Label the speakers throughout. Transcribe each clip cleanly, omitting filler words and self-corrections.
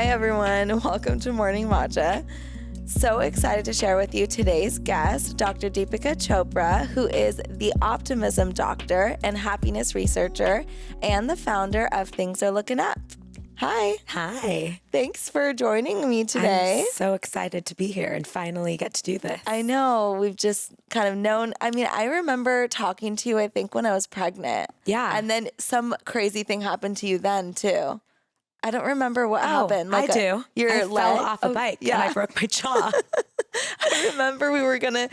Speaker 1: Hi, everyone. Welcome to Morning Matcha. So excited to share with you today's guest, Dr. Deepika Chopra, who is the Optimism Doctor and happiness researcher and the founder of Things Are Looking Up. Hi.
Speaker 2: Hi.
Speaker 1: Thanks for joining me today.
Speaker 2: I'm so excited to be here and finally get to do this.
Speaker 1: I know. We've just kind of known. I mean, I remember talking to you, I think, when I was pregnant.
Speaker 2: Yeah.
Speaker 1: And then some crazy thing happened to you then, too. I don't remember what happened.
Speaker 2: I do. I fell off a bike and I broke my jaw.
Speaker 1: I remember we were going to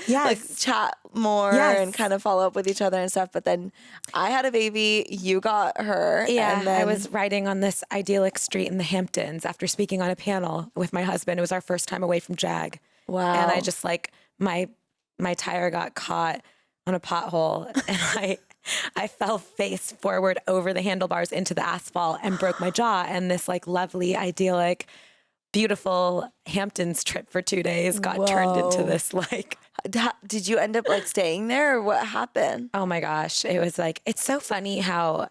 Speaker 1: chat more and kind of follow up with each other and stuff. But then I had a baby. You got her.
Speaker 2: Yeah.
Speaker 1: And then
Speaker 2: I was riding on this idyllic street in the Hamptons after speaking on a panel with my husband. It was our first time away from JAG.
Speaker 1: Wow.
Speaker 2: And I just my tire got caught on a pothole and I fell face forward over the handlebars into the asphalt and broke my jaw. And this lovely, idyllic, beautiful Hamptons trip for 2 days got turned into this
Speaker 1: Did you end up staying there or what happened?
Speaker 2: Oh my gosh. It was it's so funny how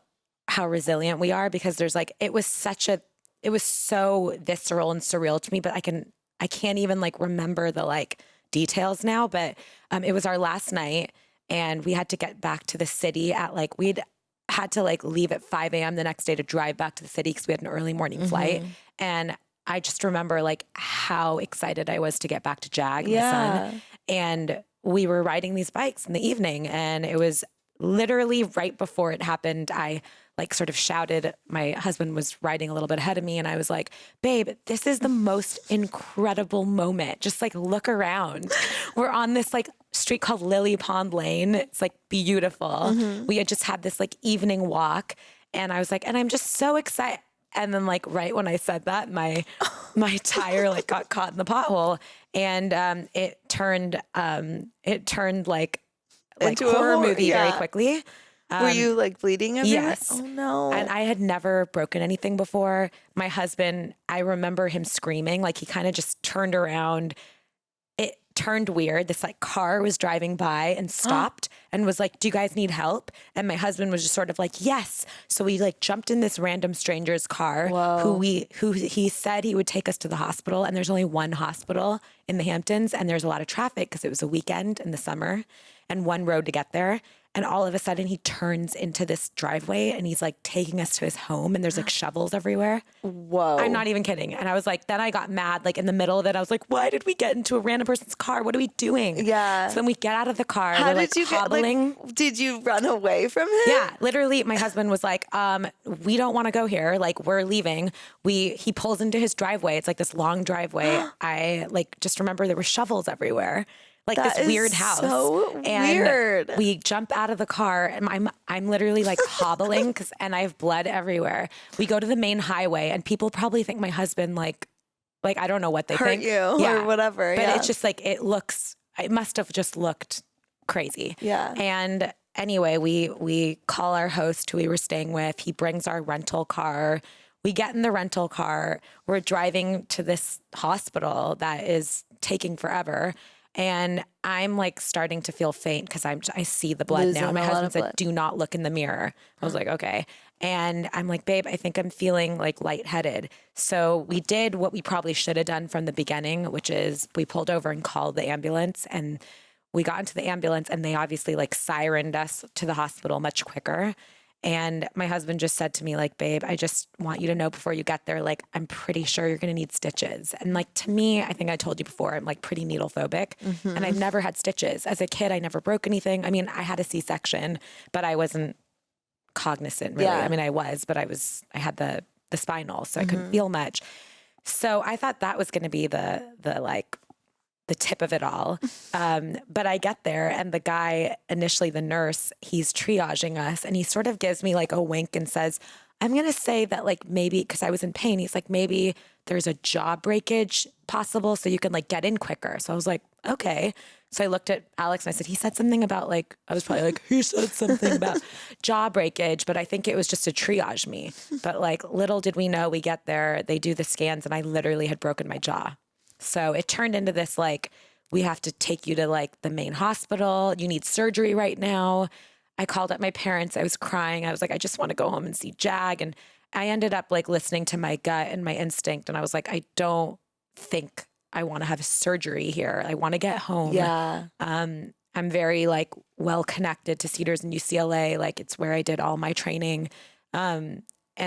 Speaker 2: resilient we are because there's it was so visceral and surreal to me, but I can't even remember the details now, but it was our last night. And we had to get back to the city at we'd had to leave at 5 a.m. the next day to drive back to the city because we had an early morning flight. And I just remember how excited I was to get back to JAG, my son. And we were riding these bikes in the evening and it was literally right before it happened. I sort of shouted, my husband was riding a little bit ahead of me and I was like, babe, this is the most incredible moment. Just look around. We're on this street called Lily Pond Lane. It's beautiful. We had just had this evening walk and I was and I'm just so excited. And then right when I said that, my tire got caught in the pothole and it turned like
Speaker 1: into
Speaker 2: horror movie very quickly.
Speaker 1: Were you bleeding everywhere?
Speaker 2: Yes.
Speaker 1: Oh no.
Speaker 2: And I had never broken anything before. My husband, I remember him screaming, he kind of just turned around. It turned weird. This car was driving by and stopped and was do you guys need help? And my husband was just sort of yes. So we jumped in this random stranger's car who he said he would take us to the hospital. And there's only one hospital in the Hamptons and there's a lot of traffic because it was a weekend in the summer and one road to get there. And all of a sudden he turns into this driveway and he's taking us to his home and there's shovels everywhere.
Speaker 1: Whoa.
Speaker 2: I'm not even kidding. And I was then I got mad in the middle of it. I was why did we get into a random person's car? What are we doing?
Speaker 1: Yeah.
Speaker 2: So then we get out of the car.
Speaker 1: How
Speaker 2: we're
Speaker 1: did you
Speaker 2: hobbling.
Speaker 1: Did you run away from him?
Speaker 2: Yeah, literally my husband was we don't want to go here. We're leaving. He pulls into his driveway. It's this long driveway. I just remember there were shovels everywhere. This weird house.
Speaker 1: So
Speaker 2: and
Speaker 1: weird.
Speaker 2: We jump out of the car and I'm literally hobbling and I have blood everywhere. We go to the main highway and people probably think my husband I don't know what they
Speaker 1: hurt
Speaker 2: think.
Speaker 1: you or whatever.
Speaker 2: But it's just it must have just looked crazy.
Speaker 1: Yeah.
Speaker 2: And anyway, we call our host who we were staying with. He brings our rental car. We get in the rental car. We're driving to this hospital that is taking forever. And I'm starting to feel faint because I see the blood now. My husband said, do not look in the mirror. I was okay. And I'm babe, I think I'm feeling lightheaded. So we did what we probably should have done from the beginning, which is we pulled over and called the ambulance and we got into the ambulance and they obviously sirened us to the hospital much quicker. And my husband just said to me, babe, I just want you to know before you get there, I'm pretty sure you're going to need stitches. And to me, I think I told you before, I'm pretty needle phobic and I've never had stitches. As a kid, I never broke anything. I mean, I had a C-section, but I wasn't cognizant really.
Speaker 1: Yeah.
Speaker 2: I mean, I was, but I had the spinal, so I couldn't feel much. So I thought that was going to be the tip of it all. But I get there and the guy, initially the nurse, he's triaging us and he sort of gives me a wink and says, I'm going to say that maybe, because I was in pain, he's maybe there's a jaw breakage possible so you can get in quicker. So I was okay. So I looked at Alex and I said, he said something about I was probably he said something about jaw breakage, but I think it was just to triage me. But little did we know, we get there, they do the scans and I literally had broken my jaw. So it turned into this we have to take you to the main hospital. You need surgery right now. I called up my parents. I was crying. I was I just want to go home and see JAG. And I ended up like listening to my gut and my instinct. And I was like, I don't think I want to have surgery here. I want to get home.
Speaker 1: Yeah.
Speaker 2: I'm very like well connected to Cedars and UCLA. Like it's where I did all my training. And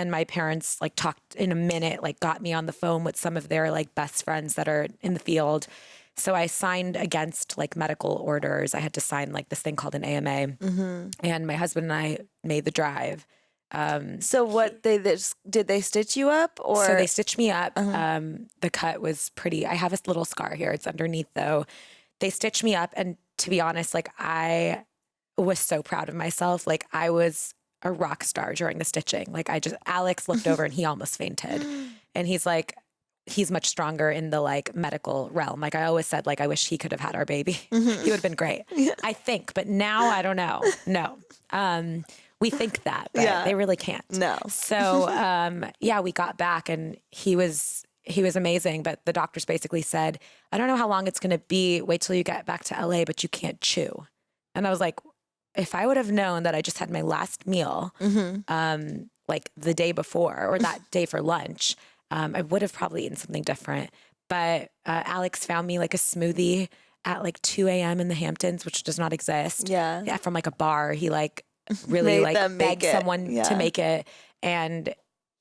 Speaker 2: my parents like talked in a minute, like got me on the phone with some of their like best friends that are in the field. So I signed against like medical orders. I had to sign like this thing called an AMA, and my husband and I made the drive.
Speaker 1: So what did they stitch you up or?
Speaker 2: So they stitched me up. The cut was pretty, I have a little scar here. It's underneath though. They stitched me up. And to be honest, like I was so proud of myself. Like I was a rock star during the stitching. Like Alex looked over and he almost fainted. And he's like, he's much stronger in the like medical realm. Like I always said, like, I wish he could have had our baby. He would have been great, I think. But now I don't know. No. We think that, but they really can't.
Speaker 1: No.
Speaker 2: So, yeah, we got back and he was amazing. But the doctors basically said, I don't know how long it's going to be. Wait till you get back to LA, but you can't chew. And I was like, if I would have known that I just had my last meal, like the day before or that day for lunch, I would have probably eaten something different. But Alex found me like a smoothie at like 2 a.m. in the Hamptons, which does not exist. Yeah. From like a bar. He like really like begged someone to make it. And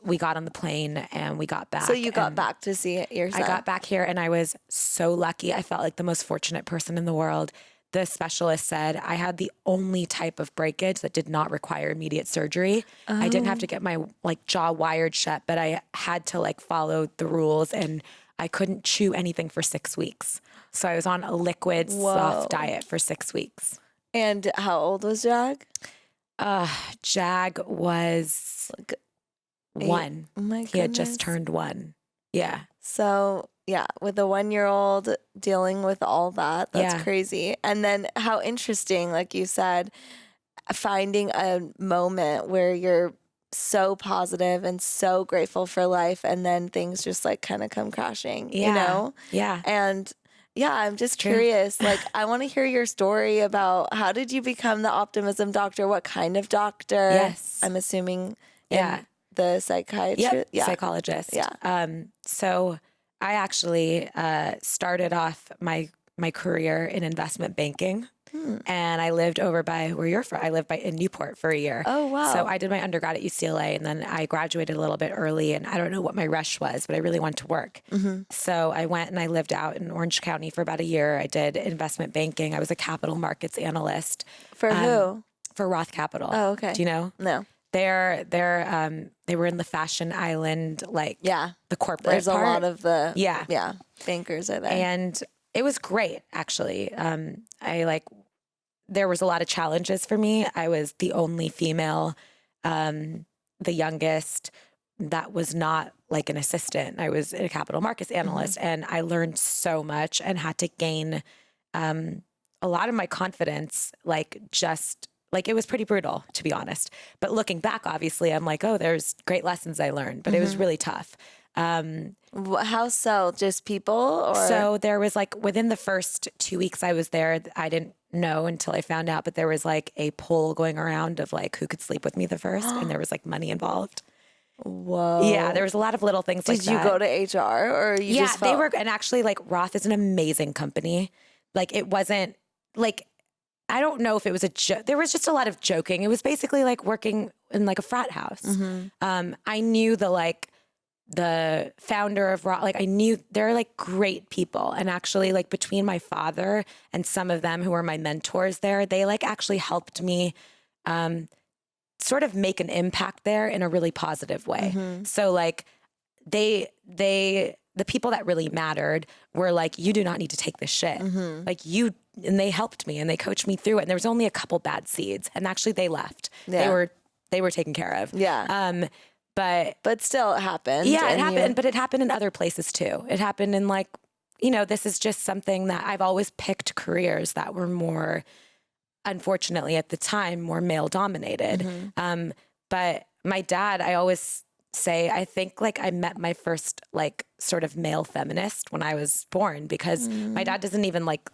Speaker 2: we got on the plane and we got back.
Speaker 1: So you got back to see your son.
Speaker 2: I got back here and I was so lucky. I felt like the most fortunate person in the world. The specialist said I had the only type of breakage that did not require immediate surgery. I didn't have to get my like jaw wired shut, but I had to like follow the rules and I couldn't chew anything for 6 weeks. So I was on a liquid soft diet for 6 weeks.
Speaker 1: And how old was Jag?
Speaker 2: Jag was like 1. Oh my goodness. He had just turned 1. Yeah.
Speaker 1: So yeah, with a 1-year-old dealing with all that, that's crazy. And then how interesting, like you said, finding a moment where you're so positive and so grateful for life and then things just like kind of come crashing, you know?
Speaker 2: Yeah.
Speaker 1: And yeah, I'm just curious. Like, I want to hear your story about how did you become the Optimism Doctor? What kind of doctor?
Speaker 2: Yes.
Speaker 1: I'm assuming the psychiatrist.
Speaker 2: Yep. Psychologist.
Speaker 1: Yeah.
Speaker 2: So I actually started off my career in investment banking, and I lived over by where you're from. I lived in Newport for a year.
Speaker 1: Oh, wow.
Speaker 2: So I did my undergrad at UCLA, and then I graduated a little bit early, and I don't know what my rush was, but I really wanted to work. So I went and I lived out in Orange County for about a year. I did investment banking. I was a capital markets analyst.
Speaker 1: For who?
Speaker 2: For Roth Capital.
Speaker 1: Oh, okay.
Speaker 2: Do you know?
Speaker 1: No.
Speaker 2: They were in the fashion island, like the corporate
Speaker 1: There's
Speaker 2: part.
Speaker 1: a lot of the bankers are there.
Speaker 2: And it was great, actually. There was a lot of challenges for me. I was the only female, the youngest that was not like an assistant. I was a capital markets analyst, and I learned so much and had to gain a lot of my confidence, it was pretty brutal, to be honest. But looking back, obviously, I'm like, oh, there's great lessons I learned, but it was really tough.
Speaker 1: How so? Just people? Or?
Speaker 2: So there was like, within the first 2 weeks I was there, I didn't know until I found out, but there was like a poll going around of like who could sleep with me the first, and there was like money involved.
Speaker 1: Whoa.
Speaker 2: Yeah, there was a lot of little things like that.
Speaker 1: Did you go to HR or you just felt...
Speaker 2: they were, and actually like Roth is an amazing company. Like it wasn't like, I don't know if it was a joke. There was just a lot of joking. It was basically like working in like a frat house. I knew the founder of Roth, like I knew they're like great people. And actually like between my father and some of them who were my mentors there, they like actually helped me sort of make an impact there in a really positive way. So like the people that really mattered were like, you do not need to take this shit. Like and they helped me and they coached me through it. And there was only a couple bad seeds, and actually they left. Yeah. They were taken care of.
Speaker 1: Yeah.
Speaker 2: But
Speaker 1: still it happened.
Speaker 2: Yeah, it happened, but it happened in other places too. It happened in like, this is just something that I've always picked careers that were more, unfortunately at the time, more male dominated. But my dad, I always say, I think like I met my first like sort of male feminist when I was born, because my dad doesn't even like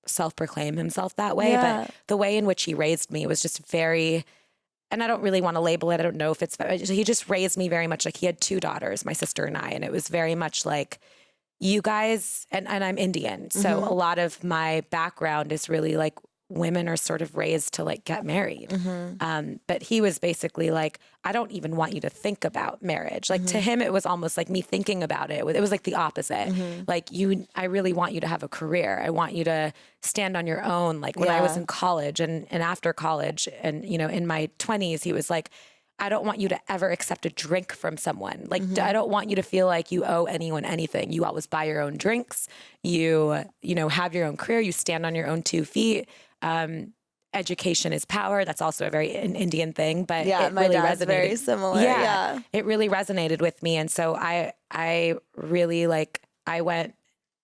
Speaker 2: self-proclaim himself that way, but the way in which he raised me was just very and I don't really want to label it. I don't know if it's, he just raised me very much like he had 2 daughters, my sister and I. And it was very much like, you guys, and I'm Indian. So a lot of my background is really like women are sort of raised to like get married. But he was basically like, I don't even want you to think about marriage. Like to him, it was almost like me thinking about it. It was like the opposite. Like I really want you to have a career. I want you to stand on your own. Like when I was in college and after college and, you know, in my 20s, he was like, I don't want you to ever accept a drink from someone. Like, I don't want you to feel like you owe anyone anything. You always buy your own drinks. You know, have your own career. You stand on your own 2 feet. Education is power. That's also a very Indian thing, but it
Speaker 1: my
Speaker 2: really
Speaker 1: dad's
Speaker 2: resonated.
Speaker 1: very similar. Yeah.
Speaker 2: It really resonated with me. And so I really like, I went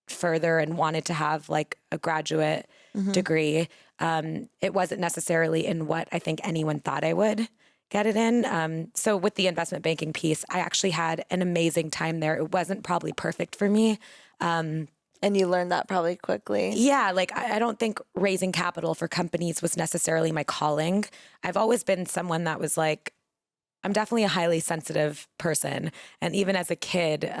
Speaker 2: further and wanted to have like a graduate degree. It wasn't necessarily in what I think anyone thought I would get it in. So with the investment banking piece, I actually had an amazing time there. It wasn't probably perfect for me.
Speaker 1: And you learned that probably quickly.
Speaker 2: Yeah, like I don't think raising capital for companies was necessarily my calling. I've always been someone that was like, I'm definitely a highly sensitive person. And even as a kid,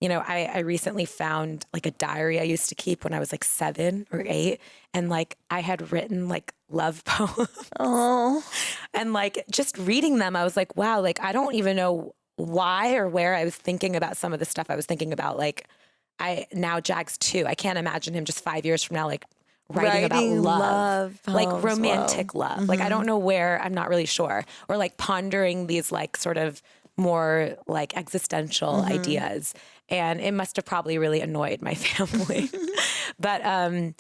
Speaker 2: you know, I recently found like a diary I used to keep when I was like 7 or 8. And like I had written like love poems.
Speaker 1: Oh.
Speaker 2: And like just reading them, I was like, wow, like I don't even know why or where I was thinking about some of the stuff I was thinking about. Like now Jag's 2. I can't imagine him just 5 years from now, like writing about love
Speaker 1: poems.
Speaker 2: like romantic love. Like I don't know where, I'm not really sure. Or like pondering these like sort of more like existential ideas. And it must have probably really annoyed my family. But I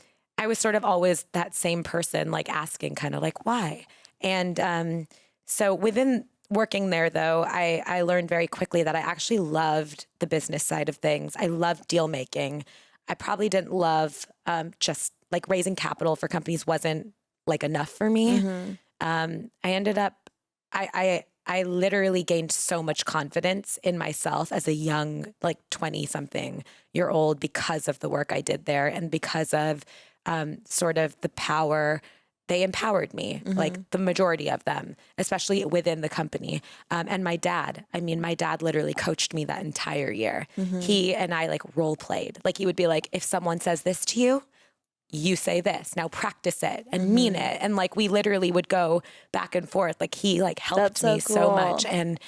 Speaker 2: was sort of always that same person, like asking kind of like, why? And so within working there, though, I learned very quickly that I actually loved the business side of things. I loved deal making. I probably didn't love just like raising capital for companies wasn't like enough for me. I ended up, I literally gained so much confidence in myself as a young, like 20-something-year-old because of the work I did there and because of sort of the power. They empowered me, like the majority of them, especially within the company. And my dad literally coached me that entire year. He and I like role played. Like he would be like, if someone says this to you, you say this, now practice it and mean it. And like, we literally would go back and forth. Like he like helped me so much. And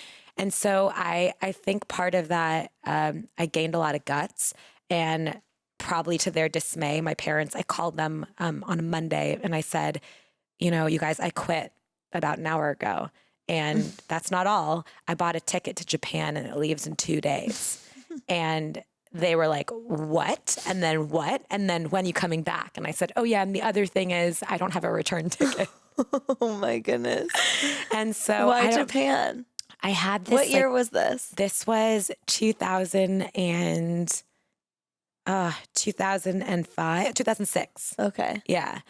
Speaker 2: so I think part of that, I gained a lot of guts, and probably to their dismay, my parents, I called them on a Monday and I said, you know, you guys, I quit about an hour ago. And that's not all. I bought a ticket to Japan and it leaves in 2 days. And they were like, what? And then what? And then when are you coming back? And I said, oh yeah. And the other thing is I don't have a return ticket.
Speaker 1: Oh my goodness.
Speaker 2: And so
Speaker 1: why Japan?
Speaker 2: I had this.
Speaker 1: What year was this?
Speaker 2: This was 2006.
Speaker 1: Okay.
Speaker 2: Yeah.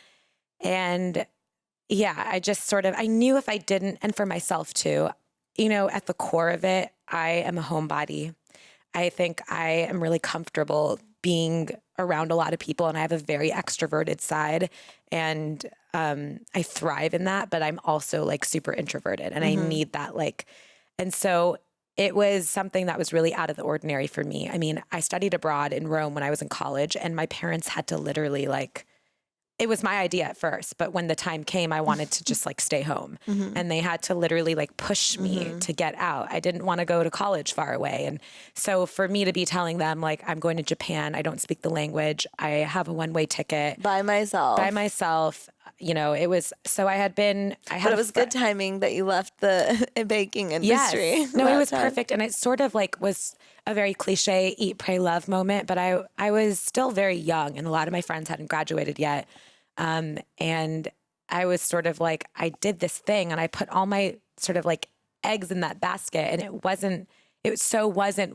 Speaker 2: And yeah, I just sort of, I knew if I didn't, and for myself too, you know, at the core of it, I am a homebody. I think I am really comfortable being around a lot of people, and I have a very extroverted side, and I thrive in that, but I'm also like super introverted, and I need that like, and so it was something that was really out of the ordinary for me. I mean, I studied abroad in Rome when I was in college, and my parents had to literally like, it was my idea at first, but when the time came, I wanted to just like stay home, and they had to literally like push me to get out. I didn't want to go to college far away. And so for me to be telling them like, I'm going to Japan, I don't speak the language, I have a one-way ticket
Speaker 1: by myself,
Speaker 2: you know, it was, so but it
Speaker 1: was good timing that you left the baking industry.
Speaker 2: Yes. No, it was perfect. And it sort of like was a very cliche eat, pray, love moment, but I was still very young and a lot of my friends hadn't graduated yet. And I was sort of like, I did this thing and I put all my sort of like eggs in that basket, and it wasn't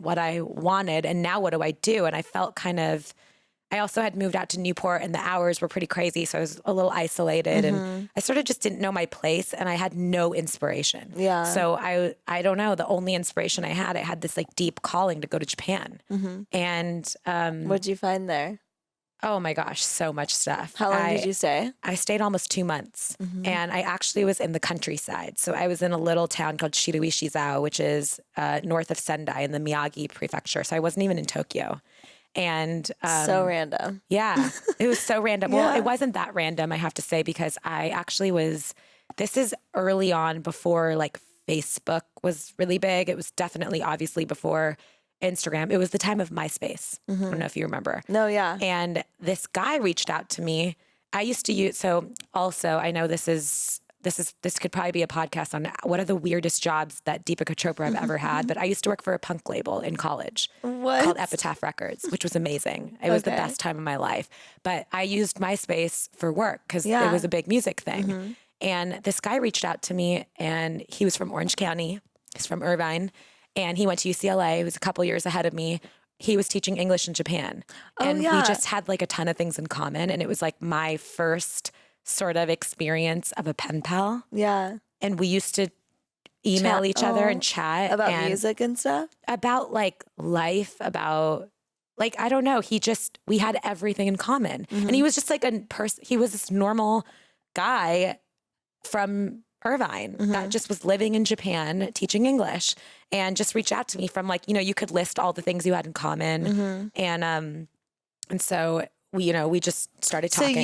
Speaker 2: what I wanted. And now what do I do? And I felt I also had moved out to Newport and the hours were pretty crazy. So I was a little isolated and I sort of just didn't know my place, and I had no inspiration.
Speaker 1: Yeah.
Speaker 2: So I don't know, the only inspiration I had this like deep calling to go to Japan. And,
Speaker 1: what'd you find there?
Speaker 2: Oh my gosh, so much stuff.
Speaker 1: How long did you stay?
Speaker 2: I stayed almost 2 months, and I actually was in the countryside. So I was in a little town called Shirui-Shizao, which is north of Sendai in the Miyagi prefecture. So I wasn't even in Tokyo. And
Speaker 1: So random.
Speaker 2: yeah, it was so random.
Speaker 1: Yeah.
Speaker 2: Well, it wasn't that random, I have to say, because I actually this is early on before like Facebook was really big. It was definitely obviously before Instagram. It was the time of MySpace. I don't know if you remember.
Speaker 1: No, yeah.
Speaker 2: And this guy reached out to me. I used to use, so also I know this could probably be a podcast on what are the weirdest jobs that Deepika Chopra have ever had. But I used to work for a punk label in college called Epitaph Records, which was amazing. It was the best time of my life. But I used MySpace for work because it was a big music thing. And this guy reached out to me, and he was from Orange County. He's from Irvine, and he went to UCLA. He was a couple years ahead of me. He was teaching English in Japan. And we just had like a ton of things in common. And it was like my first sort of experience of a pen pal.
Speaker 1: Yeah.
Speaker 2: And we used to email each other and chat.
Speaker 1: About music and stuff?
Speaker 2: About like life, about like, I don't know. We had everything in common. And he was just like he was this normal guy from Irvine that just was living in Japan teaching English, and just reached out to me from like, you could list all the things you had in common. And so we just started talking.
Speaker 1: So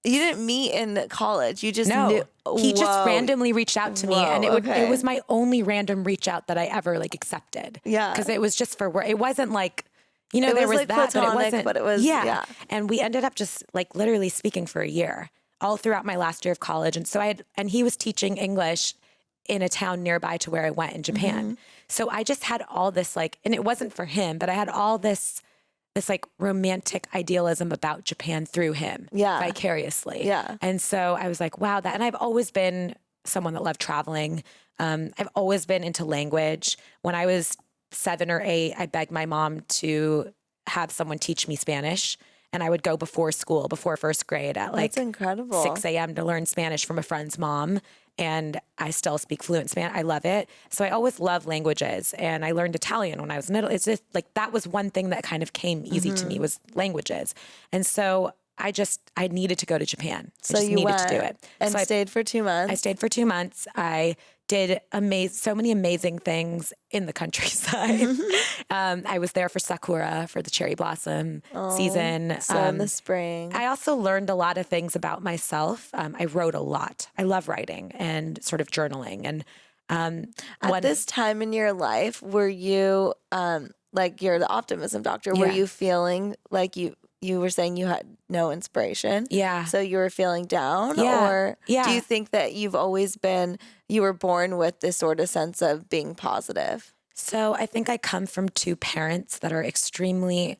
Speaker 1: you didn't meet in college. You just knew.
Speaker 2: He just randomly reached out to me, and it was my only random reach out that I ever like accepted.
Speaker 1: Yeah.
Speaker 2: Because it was just for work. It wasn't like, there was
Speaker 1: like
Speaker 2: that,
Speaker 1: platonic,
Speaker 2: but it wasn't.
Speaker 1: But it was, yeah.
Speaker 2: And we ended up just like literally speaking for a year, all throughout my last year of college. And so and he was teaching English in a town nearby to where I went in Japan. So I just had all this like, and it wasn't for him, but I had all this like romantic idealism about Japan through him vicariously.
Speaker 1: Yeah.
Speaker 2: And so I was like, wow, and I've always been someone that loved traveling. I've always been into language. When I was 7 or 8, I begged my mom to have someone teach me Spanish. And I would go before school, before first grade at like
Speaker 1: That's incredible.
Speaker 2: 6 a.m. to learn Spanish from a friend's mom. And I still speak fluent Spanish. I love it. So I always love languages. And I learned Italian when I was middle. It's just like, that was one thing that kind of came easy to me was languages. And so I needed to go to Japan.
Speaker 1: So
Speaker 2: I just needed to do it.
Speaker 1: And
Speaker 2: so
Speaker 1: stayed for 2 months.
Speaker 2: I stayed for 2 months. I did so many amazing things in the countryside. I was there for Sakura, for the cherry blossom season.
Speaker 1: So in the spring.
Speaker 2: I also learned a lot of things about myself. I wrote a lot. I love writing and sort of journaling. And
Speaker 1: at this time in your life, were you like you're the optimism doctor? Were you feeling like you were saying you had no inspiration?
Speaker 2: Yeah.
Speaker 1: So you were feeling down?
Speaker 2: Yeah.
Speaker 1: Or
Speaker 2: Yeah.
Speaker 1: do you think that you were born with this sort of sense of being positive?
Speaker 2: So I think I come from 2 parents that are extremely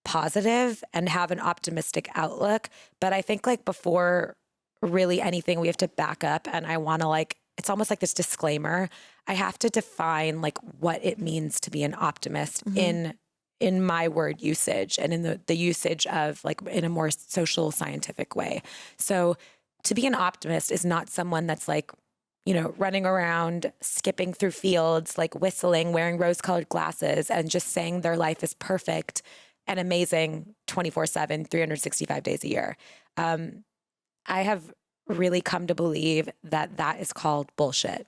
Speaker 2: positive and have an optimistic outlook. But I think like before really anything, we have to back up. And I want to like, it's almost like this disclaimer. I have to define like what it means to be an optimist in my word usage and in the usage of like in a more social scientific way. So to be an optimist is not someone that's like, running around, skipping through fields, like whistling, wearing rose-colored glasses, and just saying their life is perfect and amazing 24/7, 365 days a year. I have really come to believe that is called bullshit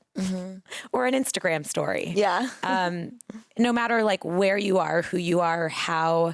Speaker 2: or an Instagram story.
Speaker 1: Yeah.
Speaker 2: No matter like where you are, who you are, how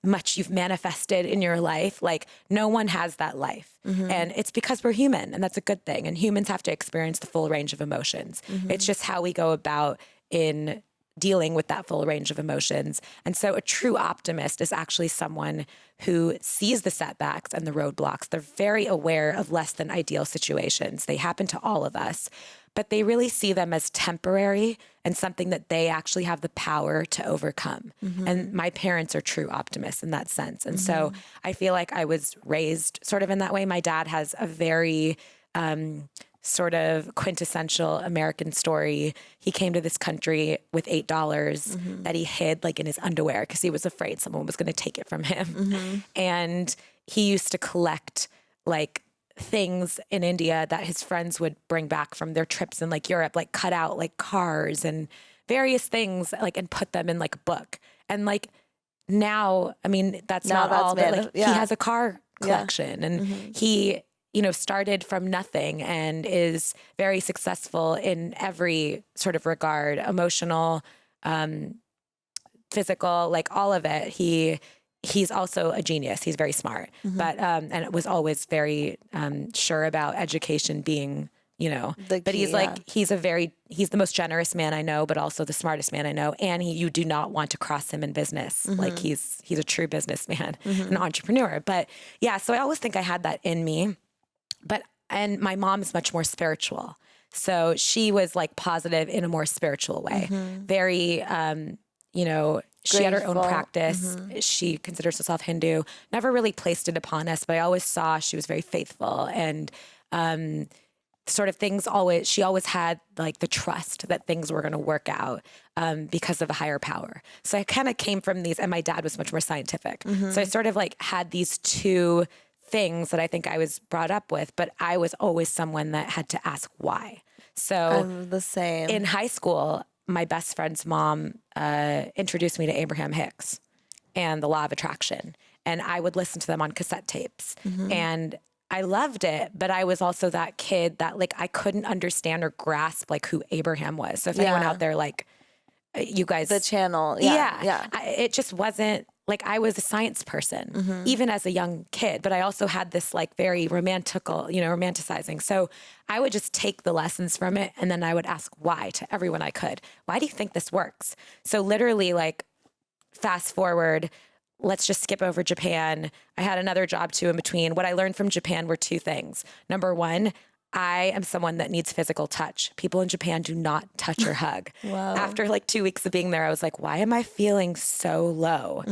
Speaker 2: much you've manifested in your life, like no one has that life. And it's because we're human, and that's a good thing. And humans have to experience the full range of emotions. It's just how we go about in dealing with that full range of emotions. And so a true optimist is actually someone who sees the setbacks and the roadblocks. They're very aware of less than ideal situations. They happen to all of us, but they really see them as temporary and something that they actually have the power to overcome. And my parents are true optimists in that sense. And so I feel like I was raised sort of in that way. My dad has a very sort of quintessential American story. He came to this country with $8 that he hid like in his underwear because he was afraid someone was going to take it from him. And he used to collect like things in India that his friends would bring back from their trips in like Europe, like cut out like cars and various things like and put them in like a book. And like now, I mean, that's
Speaker 1: Now
Speaker 2: not
Speaker 1: that's
Speaker 2: all, but like he
Speaker 1: yeah.
Speaker 2: has a car collection and he, you know, started from nothing and is very successful in every sort of regard, emotional, physical, like all of it. He's also a genius. He's very smart, but, and it was always very, sure about education being, you know, but he's like, he's the most generous man I know, but also the smartest man I know. And you do not want to cross him in business. Like he's a true businessman, an entrepreneur. But yeah, so I always think I had that in me, and my mom is much more spiritual. So she was like positive in a more spiritual way, very, you know, she had her own practice. She considers herself Hindu, never really placed it upon us, but I always saw she was very faithful and, sort of she always had like the trust that things were going to work out because of a higher power. So I kind of came from these, and my dad was much more scientific. So I sort of like had these two things that I think I was brought up with, but I was always someone that had to ask why. So
Speaker 1: I'm the same.
Speaker 2: In high school, my best friend's mom introduced me to Abraham Hicks and the law of attraction. And I would listen to them on cassette tapes. And I loved it, but I was also that kid that like I couldn't understand or grasp like who Abraham was. So if anyone out there, like you guys,
Speaker 1: the channel,
Speaker 2: it just wasn't like I was a science person, even as a young kid. But I also had this like very romanticizing. So I would just take the lessons from it, and then I would ask why to everyone I could. Why do you think this works? So literally, like fast forward. Let's just skip over Japan. I had another job too in between. What I learned from Japan were two things. Number one, I am someone that needs physical touch. People in Japan do not touch or hug.
Speaker 1: Wow.
Speaker 2: After like 2 weeks of being there, I was like, why am I feeling so low?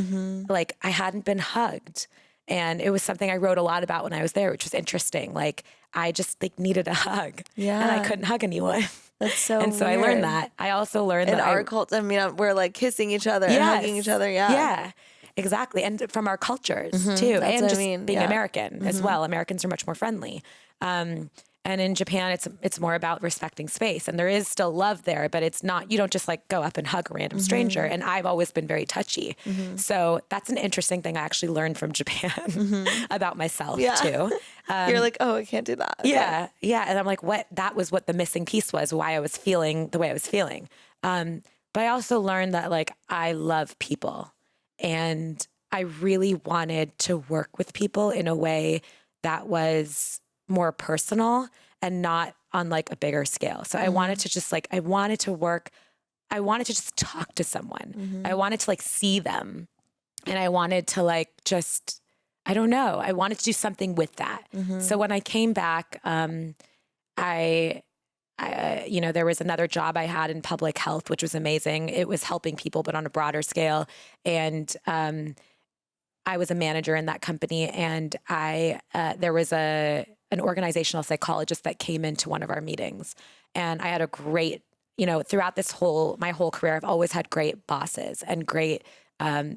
Speaker 2: Like I hadn't been hugged. And it was something I wrote a lot about when I was there, which was interesting. Like I just like needed a hug and I couldn't hug anyone.
Speaker 1: That's so
Speaker 2: And so
Speaker 1: weird.
Speaker 2: I learned that. I also learned
Speaker 1: in
Speaker 2: that
Speaker 1: our culture, I mean, we're like kissing each other and hugging each other.
Speaker 2: Yeah. Exactly. And from our cultures too.
Speaker 1: That's
Speaker 2: and just being
Speaker 1: yeah.
Speaker 2: American as well. Americans are much more friendly. And in Japan, it's more about respecting space. And there is still love there, but it's not, you don't just like go up and hug a random stranger. And I've always been very touchy. So that's an interesting thing I actually learned from Japan about myself too.
Speaker 1: You're like, oh, I can't do that. Okay.
Speaker 2: Yeah. And I'm like, that was what the missing piece was, why I was feeling the way I was feeling. But I also learned that like, I love people. And I really wanted to work with people in a way that was more personal and not on like a bigger scale. So I wanted to just like, I wanted to just talk to someone. I wanted to like see them. And I wanted to like just, I don't know, I wanted to do something with that. So when I came back, I there was another job I had in public health, which was amazing. It was helping people, but on a broader scale. And I was a manager in that company. And there was an organizational psychologist that came into one of our meetings. And I had a great, throughout my whole career, I've always had great bosses and great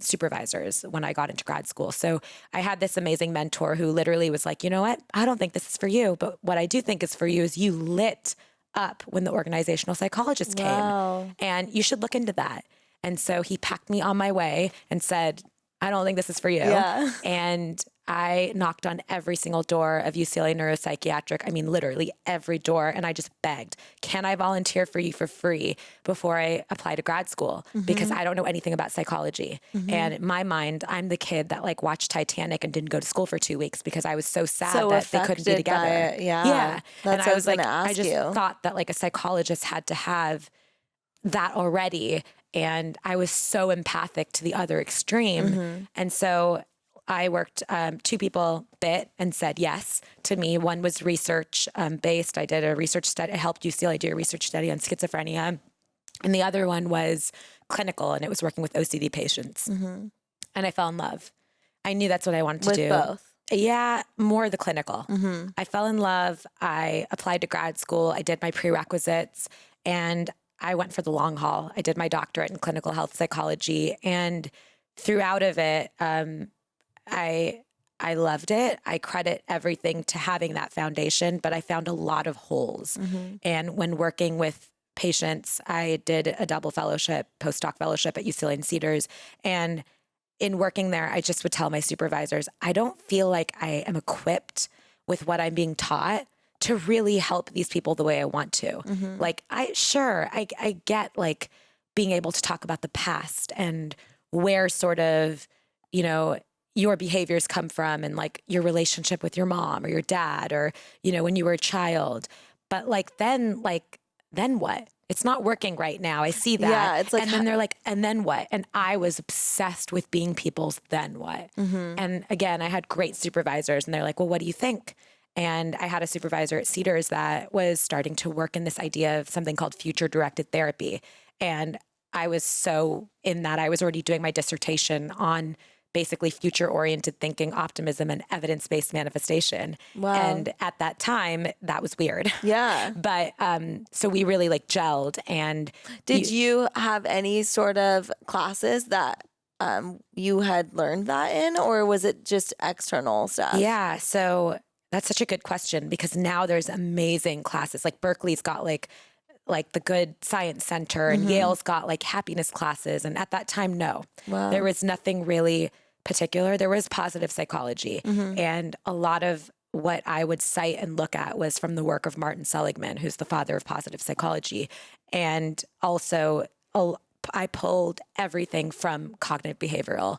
Speaker 2: supervisors when I got into grad school. So I had this amazing mentor who literally was like, you know what? I don't think this is for you. But what I do think is for you is you lit up when the organizational psychologist came, and you should look into that. And so he packed me on my way and said, I don't think this is for you. Yeah. And I knocked on every single door of UCLA neuropsychiatric. I mean, literally every door. And I just begged, can I volunteer for you for free before I apply to grad school? Because I don't know anything about psychology. And in my mind, I'm the kid that like watched Titanic and didn't go to school for 2 weeks because I was so sad that they couldn't be together.
Speaker 1: Yeah.
Speaker 2: And I was like, I just thought that like a psychologist had to have that already. And I was so empathic to the other extreme. And so I worked, 2 people bit and said yes to me. One was research based. I did a research study. I helped UCLA do a research study on schizophrenia. And the other one was clinical, and it was working with OCD patients. And I fell in love. I knew that's what I wanted to do.
Speaker 1: With both?
Speaker 2: Yeah, more the clinical. I fell in love. I applied to grad school. I did my prerequisites, and I went for the long haul. I did my doctorate in clinical health psychology, and throughout of it, I loved it. I credit everything to having that foundation, but I found a lot of holes. And when working with patients, I did a double fellowship, postdoc fellowship at UCLA and Cedars, and in working there, I just would tell my supervisors, I don't feel like I am equipped with what I'm being taught to really help these people the way I want to. Like, I get like being able to talk about the past and where sort of, you know, your behaviors come from and like your relationship with your mom or your dad or, you know, when you were a child. But then what? It's not working right now. I see that.
Speaker 1: Yeah, it's like,
Speaker 2: and then they're like, and then what? And I was obsessed with being people's then what? And again, I had great supervisors and they're like, well, what do you think? And I had a supervisor at Cedars that was starting to work in this idea of something called future directed therapy. And I was so in that I was already doing my dissertation on basically future oriented thinking, optimism, and evidence-based manifestation.
Speaker 1: Wow.
Speaker 2: And at that time, that was weird.
Speaker 1: Yeah.
Speaker 2: But so we really like gelled. And
Speaker 1: did you have any sort of classes that you had learned that in, or was it just external stuff?
Speaker 2: Yeah. So that's such a good question because now there's amazing classes. Like Berkeley's got like the Good Science Center and Yale's got like happiness classes. And at that time, no, there was nothing really particular. There was positive psychology. And a lot of what I would cite and look at was from the work of Martin Seligman, who's the father of positive psychology. And also I pulled everything from cognitive behavioral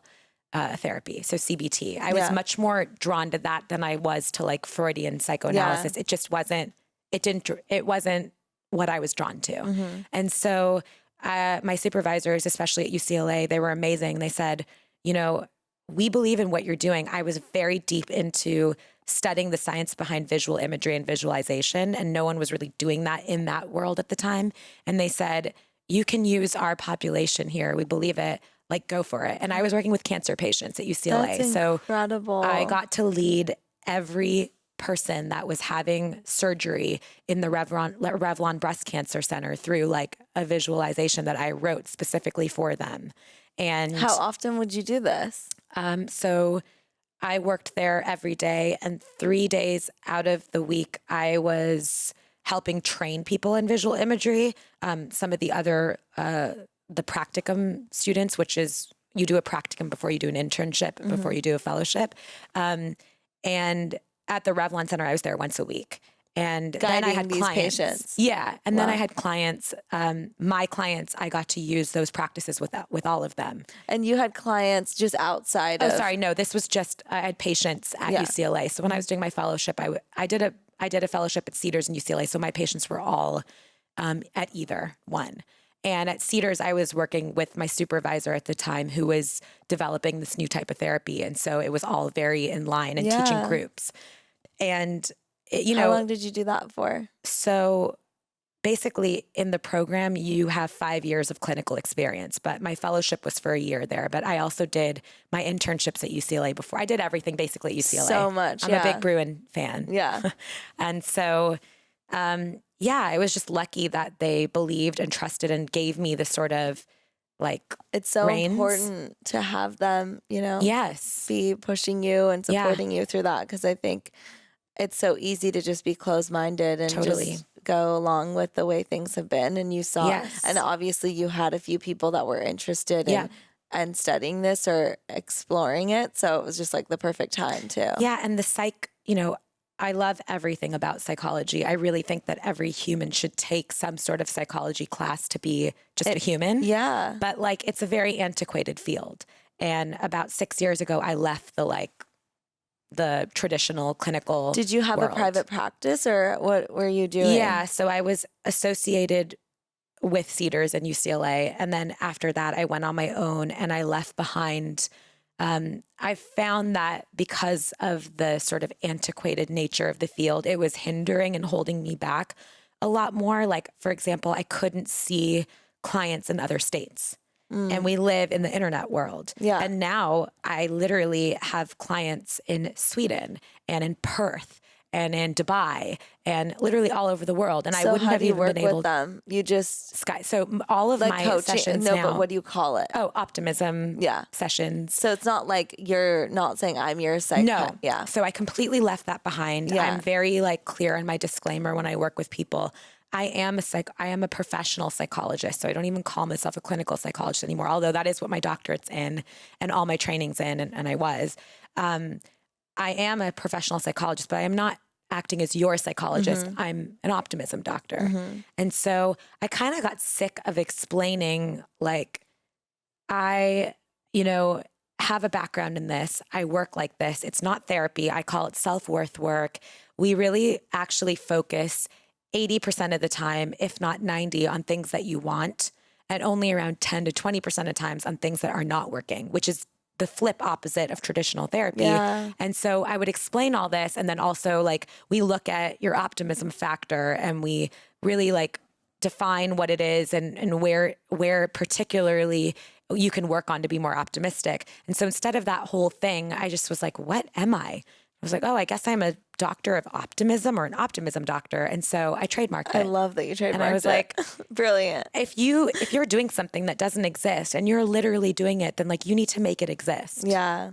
Speaker 2: therapy. So CBT. I was much more drawn to that than I was to like Freudian psychoanalysis. It just wasn't, it wasn't what I was drawn to. And so my supervisors, especially at UCLA, they were amazing. They said, you know, we believe in what you're doing. I was very deep into studying the science behind visual imagery and visualization, and no one was really doing that in that world at the time. And they said, you can use our population here. We believe it. Like, go for it. And I was working with cancer patients at UCLA.
Speaker 1: That's incredible.
Speaker 2: So I got to lead every person that was having surgery in the Revlon Breast Cancer Center through like a visualization that I wrote specifically for them. And
Speaker 1: how often would you do this?
Speaker 2: So I worked there every day, and 3 days out of the week, I was helping train people in visual imagery. Some of the other, the practicum students, which is you do a practicum before you do an internship, before you do a fellowship. And at the Revlon Center, I was there once a week. And
Speaker 1: guiding
Speaker 2: then I had
Speaker 1: these
Speaker 2: clients.
Speaker 1: patients.
Speaker 2: Yeah. And then I had clients, my clients, I got to use those practices with all of them.
Speaker 1: And you had clients just outside of...
Speaker 2: Oh, sorry. No, this was just, I had patients at UCLA. So when I was doing my fellowship, I did a fellowship at Cedars and UCLA. So my patients were all at either one. And at Cedars, I was working with my supervisor at the time who was developing this new type of therapy. And so it was all very in line and teaching groups. And,
Speaker 1: how long did you do that for?
Speaker 2: So basically in the program, you have 5 years of clinical experience, but my fellowship was for a year there. But I also did my internships at UCLA before. I did everything basically at UCLA.
Speaker 1: So much,
Speaker 2: I'm a big Bruin fan.
Speaker 1: Yeah.
Speaker 2: And so... I was just lucky that they believed and trusted and gave me the sort of like
Speaker 1: it's so
Speaker 2: reins.
Speaker 1: Important to have them,
Speaker 2: yes,
Speaker 1: be pushing you and supporting you through that. Cause I think it's so easy to just be closed-minded and just go along with the way things have been. And you saw, and obviously you had a few people that were interested in and studying this or exploring it. So it was just like the perfect time too.
Speaker 2: Yeah. And the psych, I love everything about psychology. I really think that every human should take some sort of psychology class to be just a human.
Speaker 1: Yeah.
Speaker 2: But like, it's a very antiquated field. And about 6 years ago, I left the traditional clinical
Speaker 1: Did you have
Speaker 2: world.
Speaker 1: A private practice or what were you doing?
Speaker 2: Yeah. So I was associated with Cedars and UCLA. And then after that, I went on my own and I left behind I found that because of the sort of antiquated nature of the field, it was hindering and holding me back a lot more. Like, for example, I couldn't see clients in other states. And we live in the internet world.
Speaker 1: Yeah.
Speaker 2: And now I literally have clients in Sweden and in Perth and in Dubai and literally all over the world. And I
Speaker 1: So
Speaker 2: wouldn't
Speaker 1: how
Speaker 2: have
Speaker 1: do you
Speaker 2: even
Speaker 1: work
Speaker 2: been able
Speaker 1: with them? You just
Speaker 2: Sky. So all of
Speaker 1: like
Speaker 2: my
Speaker 1: coaching.
Speaker 2: sessions
Speaker 1: No,
Speaker 2: now.
Speaker 1: but what do you call it?
Speaker 2: Oh, optimism sessions.
Speaker 1: So it's not like you're not saying I'm your
Speaker 2: No.
Speaker 1: Yeah.
Speaker 2: So I completely left that behind.
Speaker 1: Yeah.
Speaker 2: I'm very like clear in my disclaimer when I work with people. I am a professional psychologist. So I don't even call myself a clinical psychologist anymore, although that is what my doctorate's in and all my training's in. And I was. I am a professional psychologist, but I am not acting as your psychologist. I'm an optimism doctor. And so I kind of got sick of explaining, like, I, have a background in this. I work like this. It's not therapy. I call it self-worth work. We really actually focus 80% of the time, if not 90, on things that you want, and only around 10 to 20% of times on things that are not working, which is the flip opposite of traditional therapy.
Speaker 1: Yeah.
Speaker 2: And so I would explain all this. And then also like we look at your optimism factor and we really like define what it is and where particularly you can work on to be more optimistic. And so instead of that whole thing, I just was like, what am I? I was like, oh, I guess I'm a doctor of optimism or an optimism doctor. And so I trademarked it.
Speaker 1: I love that you trademarked it.
Speaker 2: And I was like,
Speaker 1: brilliant.
Speaker 2: If you're doing something that doesn't exist and you're literally doing it, then like you need to make it exist.
Speaker 1: Yeah.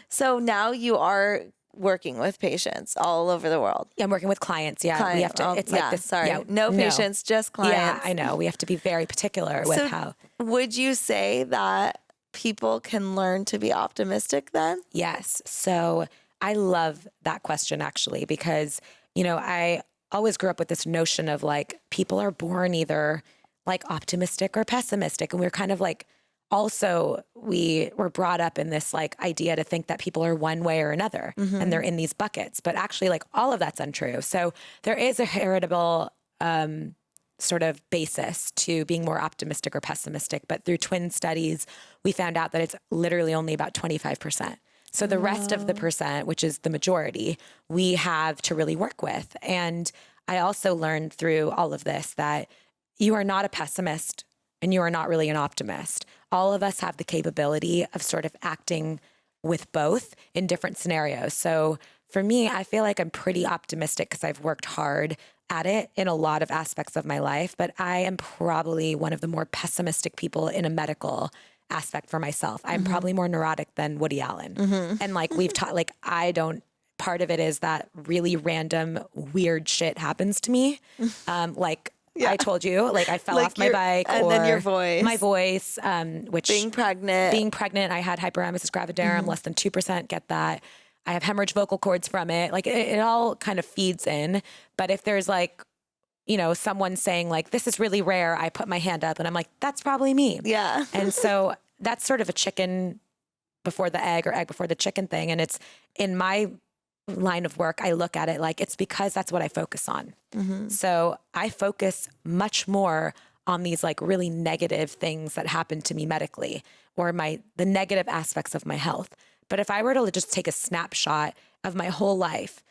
Speaker 1: So now you are working with patients all over the world.
Speaker 2: Yeah, I'm working with clients. Yeah. We have to, it's like this.
Speaker 1: Sorry.
Speaker 2: Yeah,
Speaker 1: no patients, just clients.
Speaker 2: Yeah, I know. We have to be very particular with how.
Speaker 1: Would you say that people can learn to be optimistic then?
Speaker 2: Yes. So I love that question actually, because, I always grew up with this notion of like, people are born either like optimistic or pessimistic. And we're kind of like, also we were brought up in this like idea to think that people are one way or another and they're in these buckets, but actually like all of that's untrue. So there is a heritable, sort of basis to being more optimistic or pessimistic. But through twin studies, we found out that it's literally only about 25%. So the rest of the percent, which is the majority, we have to really work with. And I also learned through all of this that you are not a pessimist and you are not really an optimist. All of us have the capability of sort of acting with both in different scenarios. So for me, I feel like I'm pretty optimistic because I've worked hard at it in a lot of aspects of my life, but I am probably one of the more pessimistic people in a medical aspect for myself. I'm probably more neurotic than Woody Allen. And like we've taught, like part of it is that really random weird shit happens to me. I told you, like I fell off my bike
Speaker 1: and then your voice.
Speaker 2: My voice, which
Speaker 1: being pregnant,
Speaker 2: I had hyperemesis gravidarum, less than 2% get that. I have hemorrhage vocal cords from it. Like it all kind of feeds in. But if there's like, someone saying like, this is really rare, I put my hand up and I'm like, that's probably me.
Speaker 1: Yeah.
Speaker 2: And so that's sort of a chicken before the egg or egg before the chicken thing. And it's in my line of work, I look at it like it's because that's what I focus on. So I focus much more on these like really negative things that happen to me medically or the negative aspects of my health. But if I were to just take a snapshot of my whole life,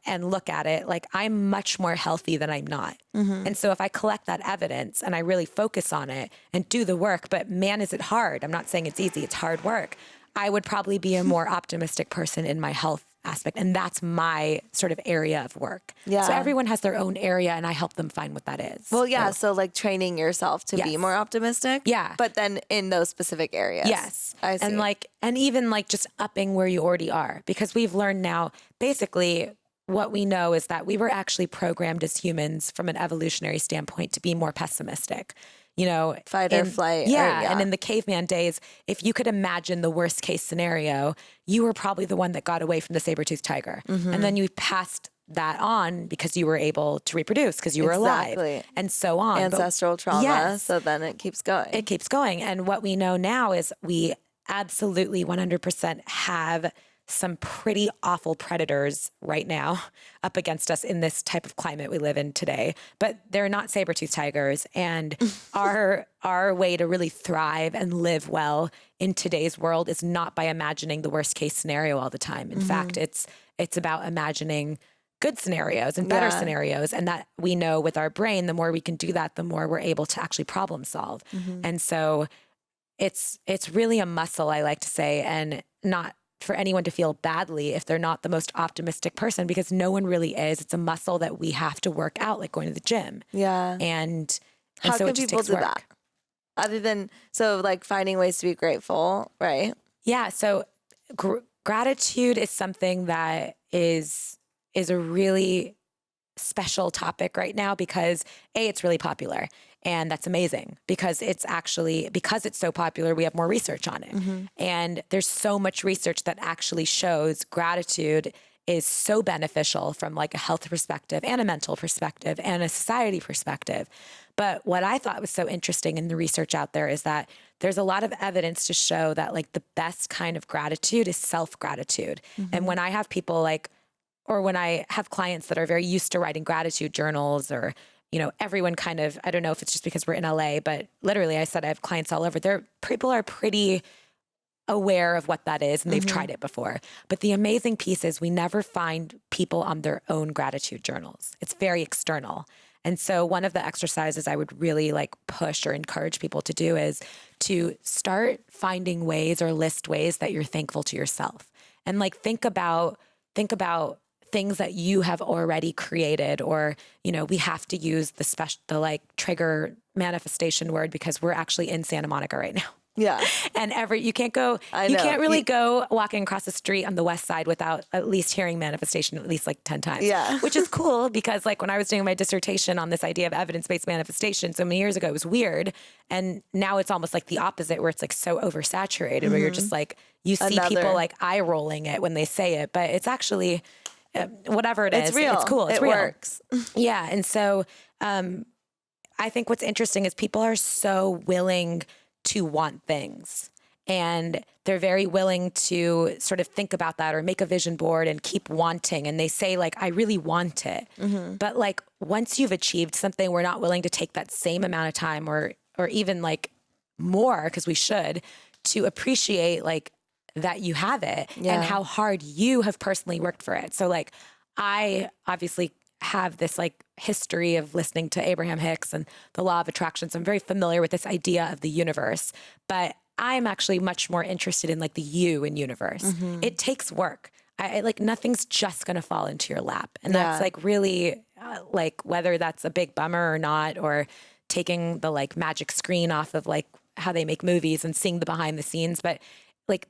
Speaker 2: and look at it, like I'm much more healthy than I'm not. And so if I collect that evidence and I really focus on it and do the work, but man, is it hard. I'm not saying it's easy. It's hard work. I would probably be a more optimistic person in my health aspect. And that's my sort of area of work.
Speaker 1: Yeah.
Speaker 2: So everyone has their own area and I help them find what that is.
Speaker 1: Well, yeah. So like training yourself to be more optimistic.
Speaker 2: Yeah.
Speaker 1: But then in those specific areas.
Speaker 2: Yes.
Speaker 1: I see.
Speaker 2: And even like just upping where you already are, because we've learned now, basically what we know is that we were actually programmed as humans from an evolutionary standpoint to be more pessimistic.
Speaker 1: Fight or flight.
Speaker 2: Yeah. And in the caveman days, if you could imagine the worst case scenario, you were probably the one that got away from the saber-toothed tiger. And then you passed that on because you were able to reproduce because you were alive and so on.
Speaker 1: Ancestral trauma. So then it keeps going.
Speaker 2: It keeps going. And what we know now is we absolutely 100% have some pretty awful predators right now up against us in this type of climate we live in today, but they're not saber-toothed tigers. And our way to really thrive and live well in today's world is not by imagining the worst case scenario all the time. In fact, it's about imagining good scenarios and better scenarios. And that we know with our brain, the more we can do that, the more we're able to actually problem solve. And so it's really a muscle, I like to say, and not for anyone to feel badly if they're not the most optimistic person, because no one really is. It's a muscle that we have to work out, like going to the gym.
Speaker 1: Yeah.
Speaker 2: And
Speaker 1: How
Speaker 2: so
Speaker 1: can
Speaker 2: it just
Speaker 1: people
Speaker 2: takes
Speaker 1: do
Speaker 2: work.
Speaker 1: that? Other than, so like finding ways to be grateful, right?
Speaker 2: Yeah. So gratitude is something that is a really special topic right now because it's really popular, and that's amazing because it's so popular, we have more research on it. And there's so much research that actually shows gratitude is so beneficial from like a health perspective and a mental perspective and a society perspective. But what I thought was so interesting in the research out there is that there's a lot of evidence to show that like the best kind of gratitude is self-gratitude. And when I have people or when I have clients that are very used to writing gratitude journals, or, everyone kind of, I don't know if it's just because we're in LA, but literally I said I have clients all over. People are pretty aware of what that is, and they've tried it before. But the amazing piece is we never find people on their own gratitude journals. It's very external. And so one of the exercises I would really push or encourage people to do is to start finding ways or list ways that you're thankful to yourself. And think about things that you have already created, or, we have to use the trigger manifestation word because we're actually in Santa Monica right now.
Speaker 1: Yeah.
Speaker 2: And you can't really go walking across the street on the west side without at least hearing manifestation at least 10 times.
Speaker 1: Yeah.
Speaker 2: Which is cool because when I was doing my dissertation on this idea of evidence-based manifestation so many years ago, it was weird. And now it's almost the opposite, where it's so oversaturated, where you're just you see people eye rolling it when they say it, but it's actually whatever it is.
Speaker 1: It's real.
Speaker 2: It's cool. It's
Speaker 1: it
Speaker 2: real.
Speaker 1: Works.
Speaker 2: Yeah. And so I think what's interesting is people are so willing to want things, and they're very willing to sort of think about that or make a vision board and keep wanting. And they say I really want it. But once you've achieved something, we're not willing to take that same amount of time or even more, because we should, to appreciate that you have it and how hard you have personally worked for it. So I obviously have this history of listening to Abraham Hicks and the law of attraction. So I'm very familiar with this idea of the universe, but I'm actually much more interested in the you in universe. It takes work. I nothing's just going to fall into your lap. And that's really whether that's a big bummer or not, or taking the magic screen off of how they make movies and seeing the behind the scenes. But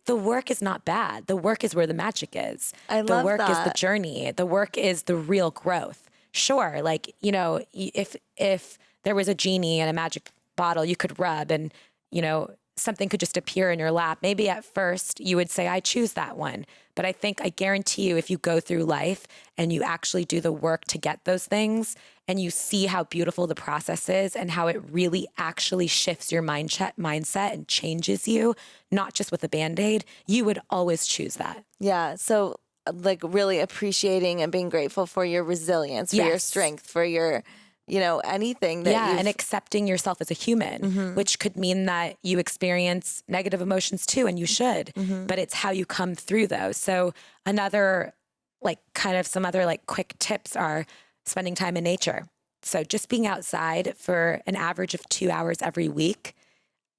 Speaker 2: the work is not bad. The work is where the magic is.
Speaker 1: I love that.
Speaker 2: The work is the journey. The work is the real growth. Sure. If there was a genie in a magic bottle you could rub and, something could just appear in your lap, maybe at first you would say, I choose that one. But I guarantee you, if you go through life and you actually do the work to get those things, and you see how beautiful the process is and how it really actually shifts your mindset and changes you, not just with a Band-Aid, you would always choose that.
Speaker 1: Yeah. So really appreciating and being grateful for your resilience, for your strength, for your, anything that
Speaker 2: and accepting yourself as a human, which could mean that you experience negative emotions too, and you should, but it's how you come through those. So another some other quick tips are spending time in nature. So just being outside for an average of 2 hours every week,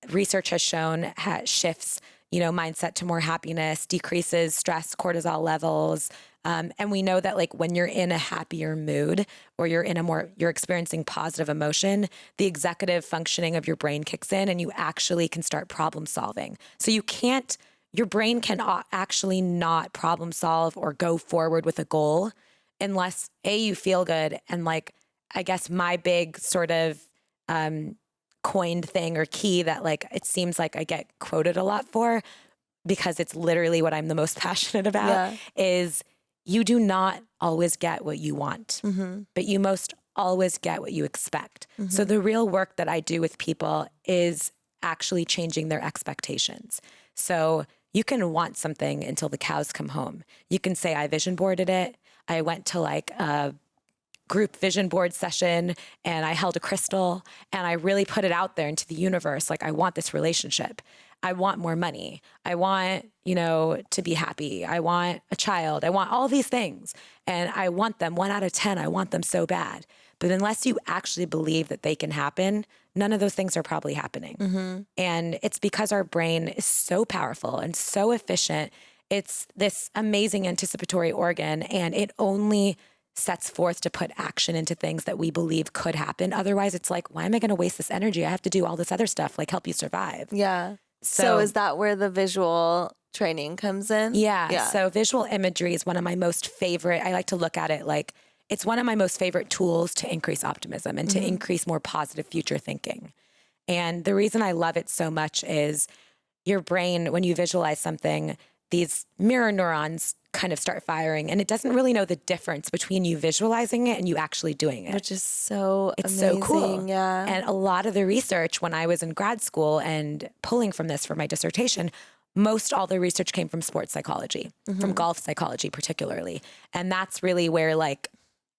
Speaker 2: research has shown shifts mindset to more happiness, decreases stress, cortisol levels. And we know that when you're in a happier mood, or you're experiencing positive emotion, the executive functioning of your brain kicks in and you actually can start problem solving. So your brain can actually not problem solve or go forward with a goal unless you feel good. And I guess my big sort of, coined thing or key that it seems I get quoted a lot for, because it's literally what I'm the most passionate about, is you do not always get what you want, but you most always get what you expect. So the real work that I do with people is actually changing their expectations. So you can want something until the cows come home. You can say, I vision boarded it. I went to a group vision board session and I held a crystal and I really put it out there into the universe. I want this relationship. I want more money. I want, to be happy. I want a child. I want all these things. And I want them 1 out of 10. I want them so bad. But unless you actually believe that they can happen, none of those things are probably happening. And it's because our brain is so powerful and so efficient. it's this amazing anticipatory organ, and it only sets forth to put action into things that we believe could happen. Otherwise, it's like, why am I going to waste this energy? I have to do all this other stuff, like help you survive.
Speaker 1: Yeah. So is that where the visual training comes in?
Speaker 2: Yeah. So visual imagery is one of my most favorite. I like to look at it like it's one of my most favorite tools to increase optimism and to increase more positive future thinking. And the reason I love it so much is your brain, when you visualize something, these mirror neurons kind of start firing, and it doesn't really know the difference between you visualizing it and you actually doing it.
Speaker 1: Which is so
Speaker 2: It's
Speaker 1: amazing.
Speaker 2: so cool.
Speaker 1: Yeah.
Speaker 2: And a lot of the research when I was in grad school and pulling from this for my dissertation, most all the research came from sports psychology, from golf psychology particularly. And that's really where like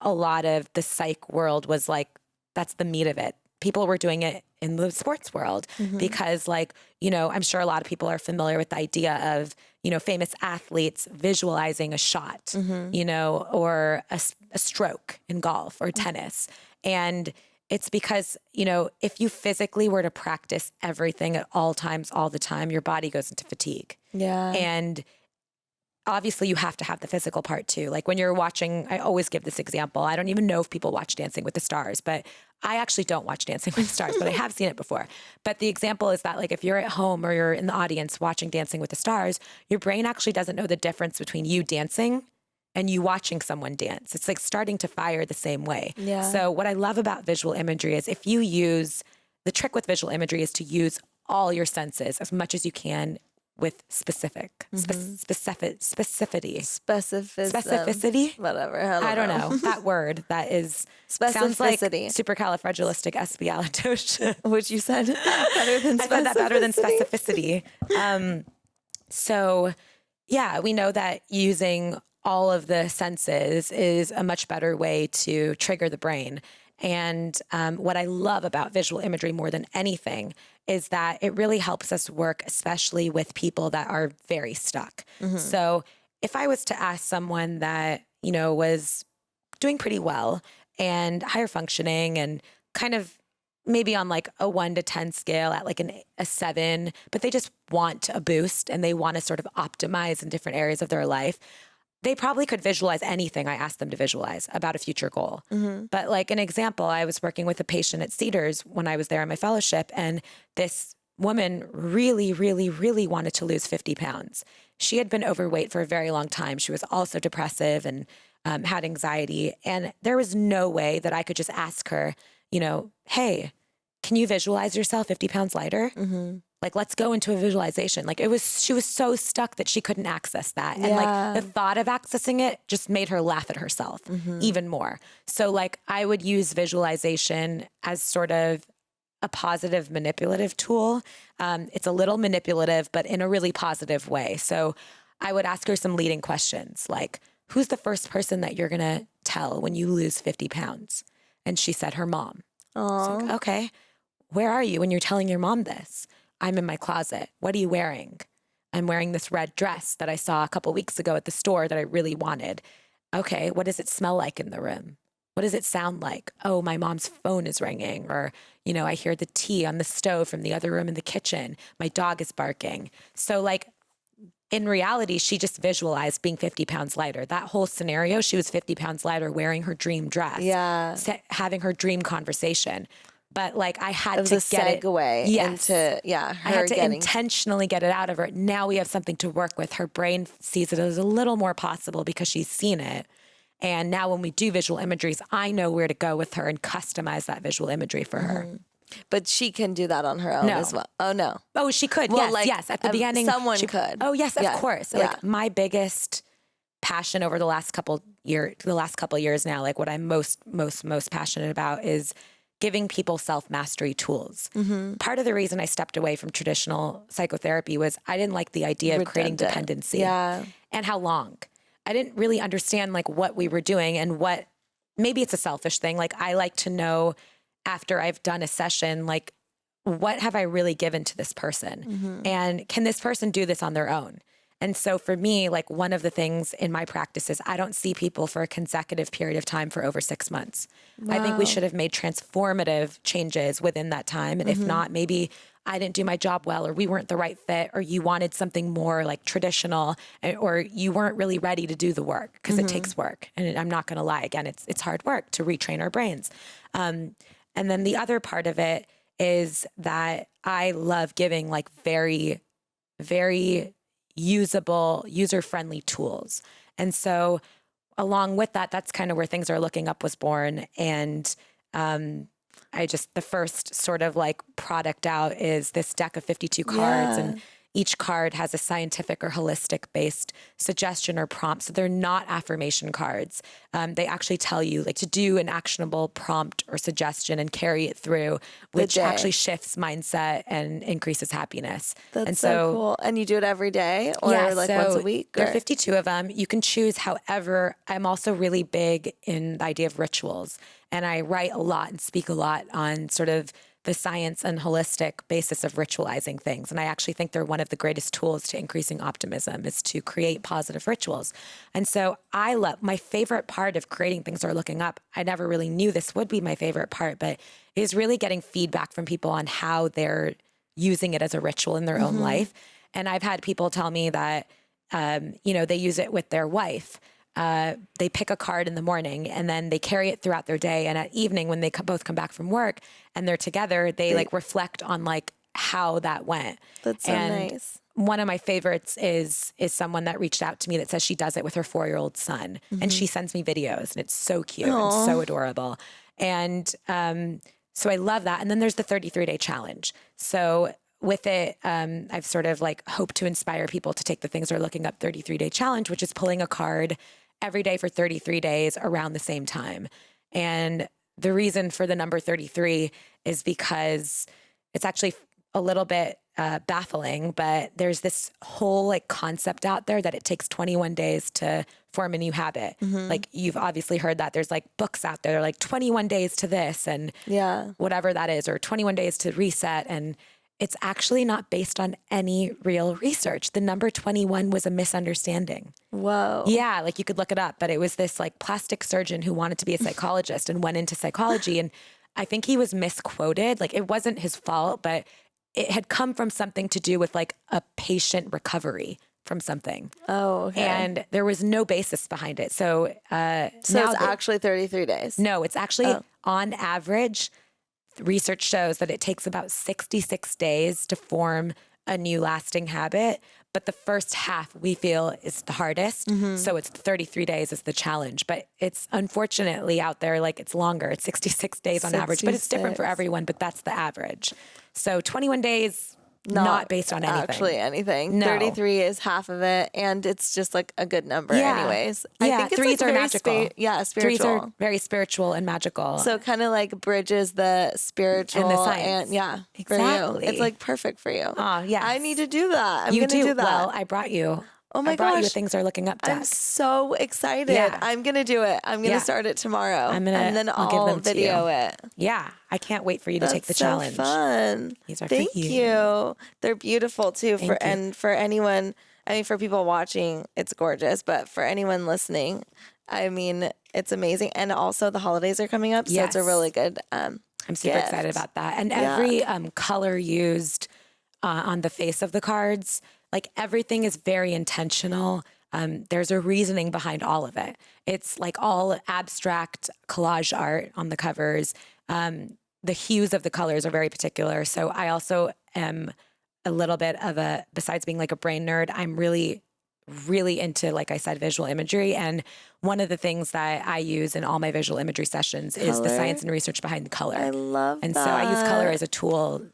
Speaker 2: a lot of the psych world was like, that's the meat of it. People were doing it in the sports world because like, you know, I'm sure a lot of people are familiar with the idea of, you know, famous athletes visualizing a shot, you know, or a stroke in golf or tennis. And it's because, you know, if you physically were to practice everything at all times, all the time, your body goes into fatigue.
Speaker 1: Yeah.
Speaker 2: And obviously you have to have the physical part too. Like when you're watching, I always give this example. I don't even know if people watch Dancing with the Stars, but I actually don't watch Dancing with the Stars, but I have seen it before. But the example is that like if you're at home or you're in the audience watching Dancing with the Stars, your brain actually doesn't know the difference between you dancing and you watching someone dance. It's like starting to fire the same way.
Speaker 1: Yeah.
Speaker 2: So what I love about visual imagery is if you use, the trick with visual imagery is to use all your senses as much as you can with specificity. Specificity?
Speaker 1: Whatever.
Speaker 2: I don't know. That word that is sounds like supercalifragilisticexpialidocious.
Speaker 1: Which you said better than specificity.
Speaker 2: I said that better than specificity. So yeah, we know that using all of the senses is a much better way to trigger the brain. And what I love about visual imagery more than anything is that it really helps us work, especially with people that are very stuck. So if I was to ask someone that, you know, was doing pretty well and higher functioning and kind of maybe on like a 1 to 10 scale at like a 7, but they just want a boost and they want to sort of optimize in different areas of their life, they probably could visualize anything I asked them to visualize about a future goal. But like an example, I was working with a patient at Cedars when I was there on my fellowship, and this woman really, really, really wanted to lose 50 pounds. She had been overweight for a very long time. She was also depressive and had anxiety. And there was no way that I could just ask her, you know, hey, can you visualize yourself 50 pounds lighter? Like, let's go into a visualization. Like she was so stuck that she couldn't access that. And like the thought of accessing it just made her laugh at herself even more. So like I would use visualization as sort of a positive manipulative tool. It's a little manipulative, but in a really positive way. So I would ask her some leading questions like, who's the first person that you're going to tell when you lose 50 pounds? And she said her mom. Like, okay, where are you when you're telling your mom this? I'm in my closet. What are you wearing? I'm wearing this red dress that I saw a couple weeks ago at the store that I really wanted. Okay, what does it smell like in the room? What does it sound like? Oh, my mom's phone is ringing. Or, you know, I hear the tea on the stove from the other room in the kitchen. My dog is barking. So like in reality, she just visualized being 50 pounds lighter. That whole scenario, she was 50 pounds lighter, wearing her dream dress, having her dream conversation. But like I had to get it
Speaker 1: segue into her
Speaker 2: I had to intentionally get it out of her. Now we have something to work with. Her brain sees it as a little more possible because she's seen it. And now when we do visual imageries, I know where to go with her and customize that visual imagery for her.
Speaker 1: But she can do that on her own as well. Oh no.
Speaker 2: Oh, she could.
Speaker 1: Well,
Speaker 2: Yes. At the beginning,
Speaker 1: someone could.
Speaker 2: Oh yes, of course. So, like my biggest passion over the last couple years now, like what I'm most passionate about is giving people self-mastery tools. Part of the reason I stepped away from traditional psychotherapy was I didn't like the idea of creating dependency and how long. I didn't really understand like what we were doing and what, maybe it's a selfish thing. Like I like to know after I've done a session, like what have I really given to this person? And can this person do this on their own? And so for me, like one of the things in my practice is I don't see people for a consecutive period of time for over 6 months. I think we should have made transformative changes within that time. And if not, maybe I didn't do my job well, or we weren't the right fit, or you wanted something more like traditional, or you weren't really ready to do the work, because it takes work. And I'm not going to lie, again, it's hard work to retrain our brains. And then the other part of it is that I love giving like very, very usable, user-friendly tools. And so along with that, that's kind of where Things Are Looking Up was born. And the first sort of like product out is this deck of 52 cards, and each card has a scientific or holistic based suggestion or prompt. So they're not affirmation cards. They actually tell you like to do an actionable prompt or suggestion and carry it through, which actually shifts mindset and increases happiness.
Speaker 1: That's so cool. And you do it every day or like once a week?
Speaker 2: There are 52 of them. You can choose. However, I'm also really big in the idea of rituals. And I write a lot and speak a lot on sort of the science and holistic basis of ritualizing things. And I actually think they're one of the greatest tools to increasing optimism, is to create positive rituals. And so I love, my favorite part of creating Things Are Looking Up, I never really knew this would be my favorite part, but is really getting feedback from people on how they're using it as a ritual in their own life. And I've had people tell me that, they use it with their wife. They pick a card in the morning and then they carry it throughout their day. And at evening, when they both come back from work and they're together, they like reflect on like how that went.
Speaker 1: That's so nice.
Speaker 2: One of my favorites is someone that reached out to me that says she does it with her 4-year-old son, and she sends me videos, and it's so cute and so adorable. And so I love that. And then there's the 33-day challenge. So with it, I've sort of like hoped to inspire people to take the Things Are Looking Up 33-day challenge, which is pulling a card every day for 33 days around the same time. And the reason for the number 33 is because it's actually a little bit baffling, but there's this whole like concept out there that it takes 21 days to form a new habit. Like you've obviously heard that there's like books out there, they're like 21 days to this and whatever that is, or 21 days to reset. And it's actually not based on any real research. The number 21 was a misunderstanding.
Speaker 1: Whoa.
Speaker 2: Yeah, like you could look it up, but it was this like plastic surgeon who wanted to be a psychologist and went into psychology. And I think he was misquoted. Like it wasn't his fault, but it had come from something to do with like a patient recovery from something.
Speaker 1: Oh, okay.
Speaker 2: And there was no basis behind it. So
Speaker 1: it's actually 33 days.
Speaker 2: No, it's actually on average, research shows that it takes about 66 days to form a new lasting habit. But the first half we feel is the hardest. So it's 33 days is the challenge. But it's unfortunately out there, like it's longer. It's 66 days on average, but it's different for everyone. But that's the average. So 21 days, not based on anything.
Speaker 1: Actually anything.
Speaker 2: No.
Speaker 1: 33 is half of it. And it's just like a good number anyways.
Speaker 2: I
Speaker 1: think it's
Speaker 2: threes
Speaker 1: like
Speaker 2: are magical.
Speaker 1: spiritual.
Speaker 2: Threes are very spiritual and magical.
Speaker 1: So it kind of like bridges the spiritual
Speaker 2: and the science.
Speaker 1: And
Speaker 2: exactly.
Speaker 1: For you. It's like perfect for you.
Speaker 2: Oh, yeah.
Speaker 1: I need to do that. I'm
Speaker 2: you
Speaker 1: going to do that.
Speaker 2: Well, I brought you.
Speaker 1: Oh my
Speaker 2: I brought
Speaker 1: gosh.
Speaker 2: you a Things Are Looking Up deck.
Speaker 1: I'm so excited.
Speaker 2: Yeah.
Speaker 1: I'm going to do it. I'm going to start it tomorrow.
Speaker 2: and then
Speaker 1: I'll
Speaker 2: give them
Speaker 1: video
Speaker 2: to you.
Speaker 1: it.
Speaker 2: Yeah. I can't wait for you to take the challenge.
Speaker 1: Fun.
Speaker 2: These are
Speaker 1: Thank
Speaker 2: for
Speaker 1: you. They're beautiful too.
Speaker 2: Thank you.
Speaker 1: And for anyone, I mean, for people watching, it's gorgeous. But for anyone listening, I mean, it's amazing. And also the holidays are coming up. So it's a really good
Speaker 2: I'm super excited about that. And every color used on the face of the cards, like everything is very intentional. There's a reasoning behind all of it. It's like all abstract collage art on the covers. The hues of the colors are very particular. So I also am a little bit of besides being like a brain nerd, I'm really, really into, like I said, visual imagery. And one of the things that I use in all my visual imagery sessions is the science and research behind the color.
Speaker 1: I love that.
Speaker 2: And so I use color as a tool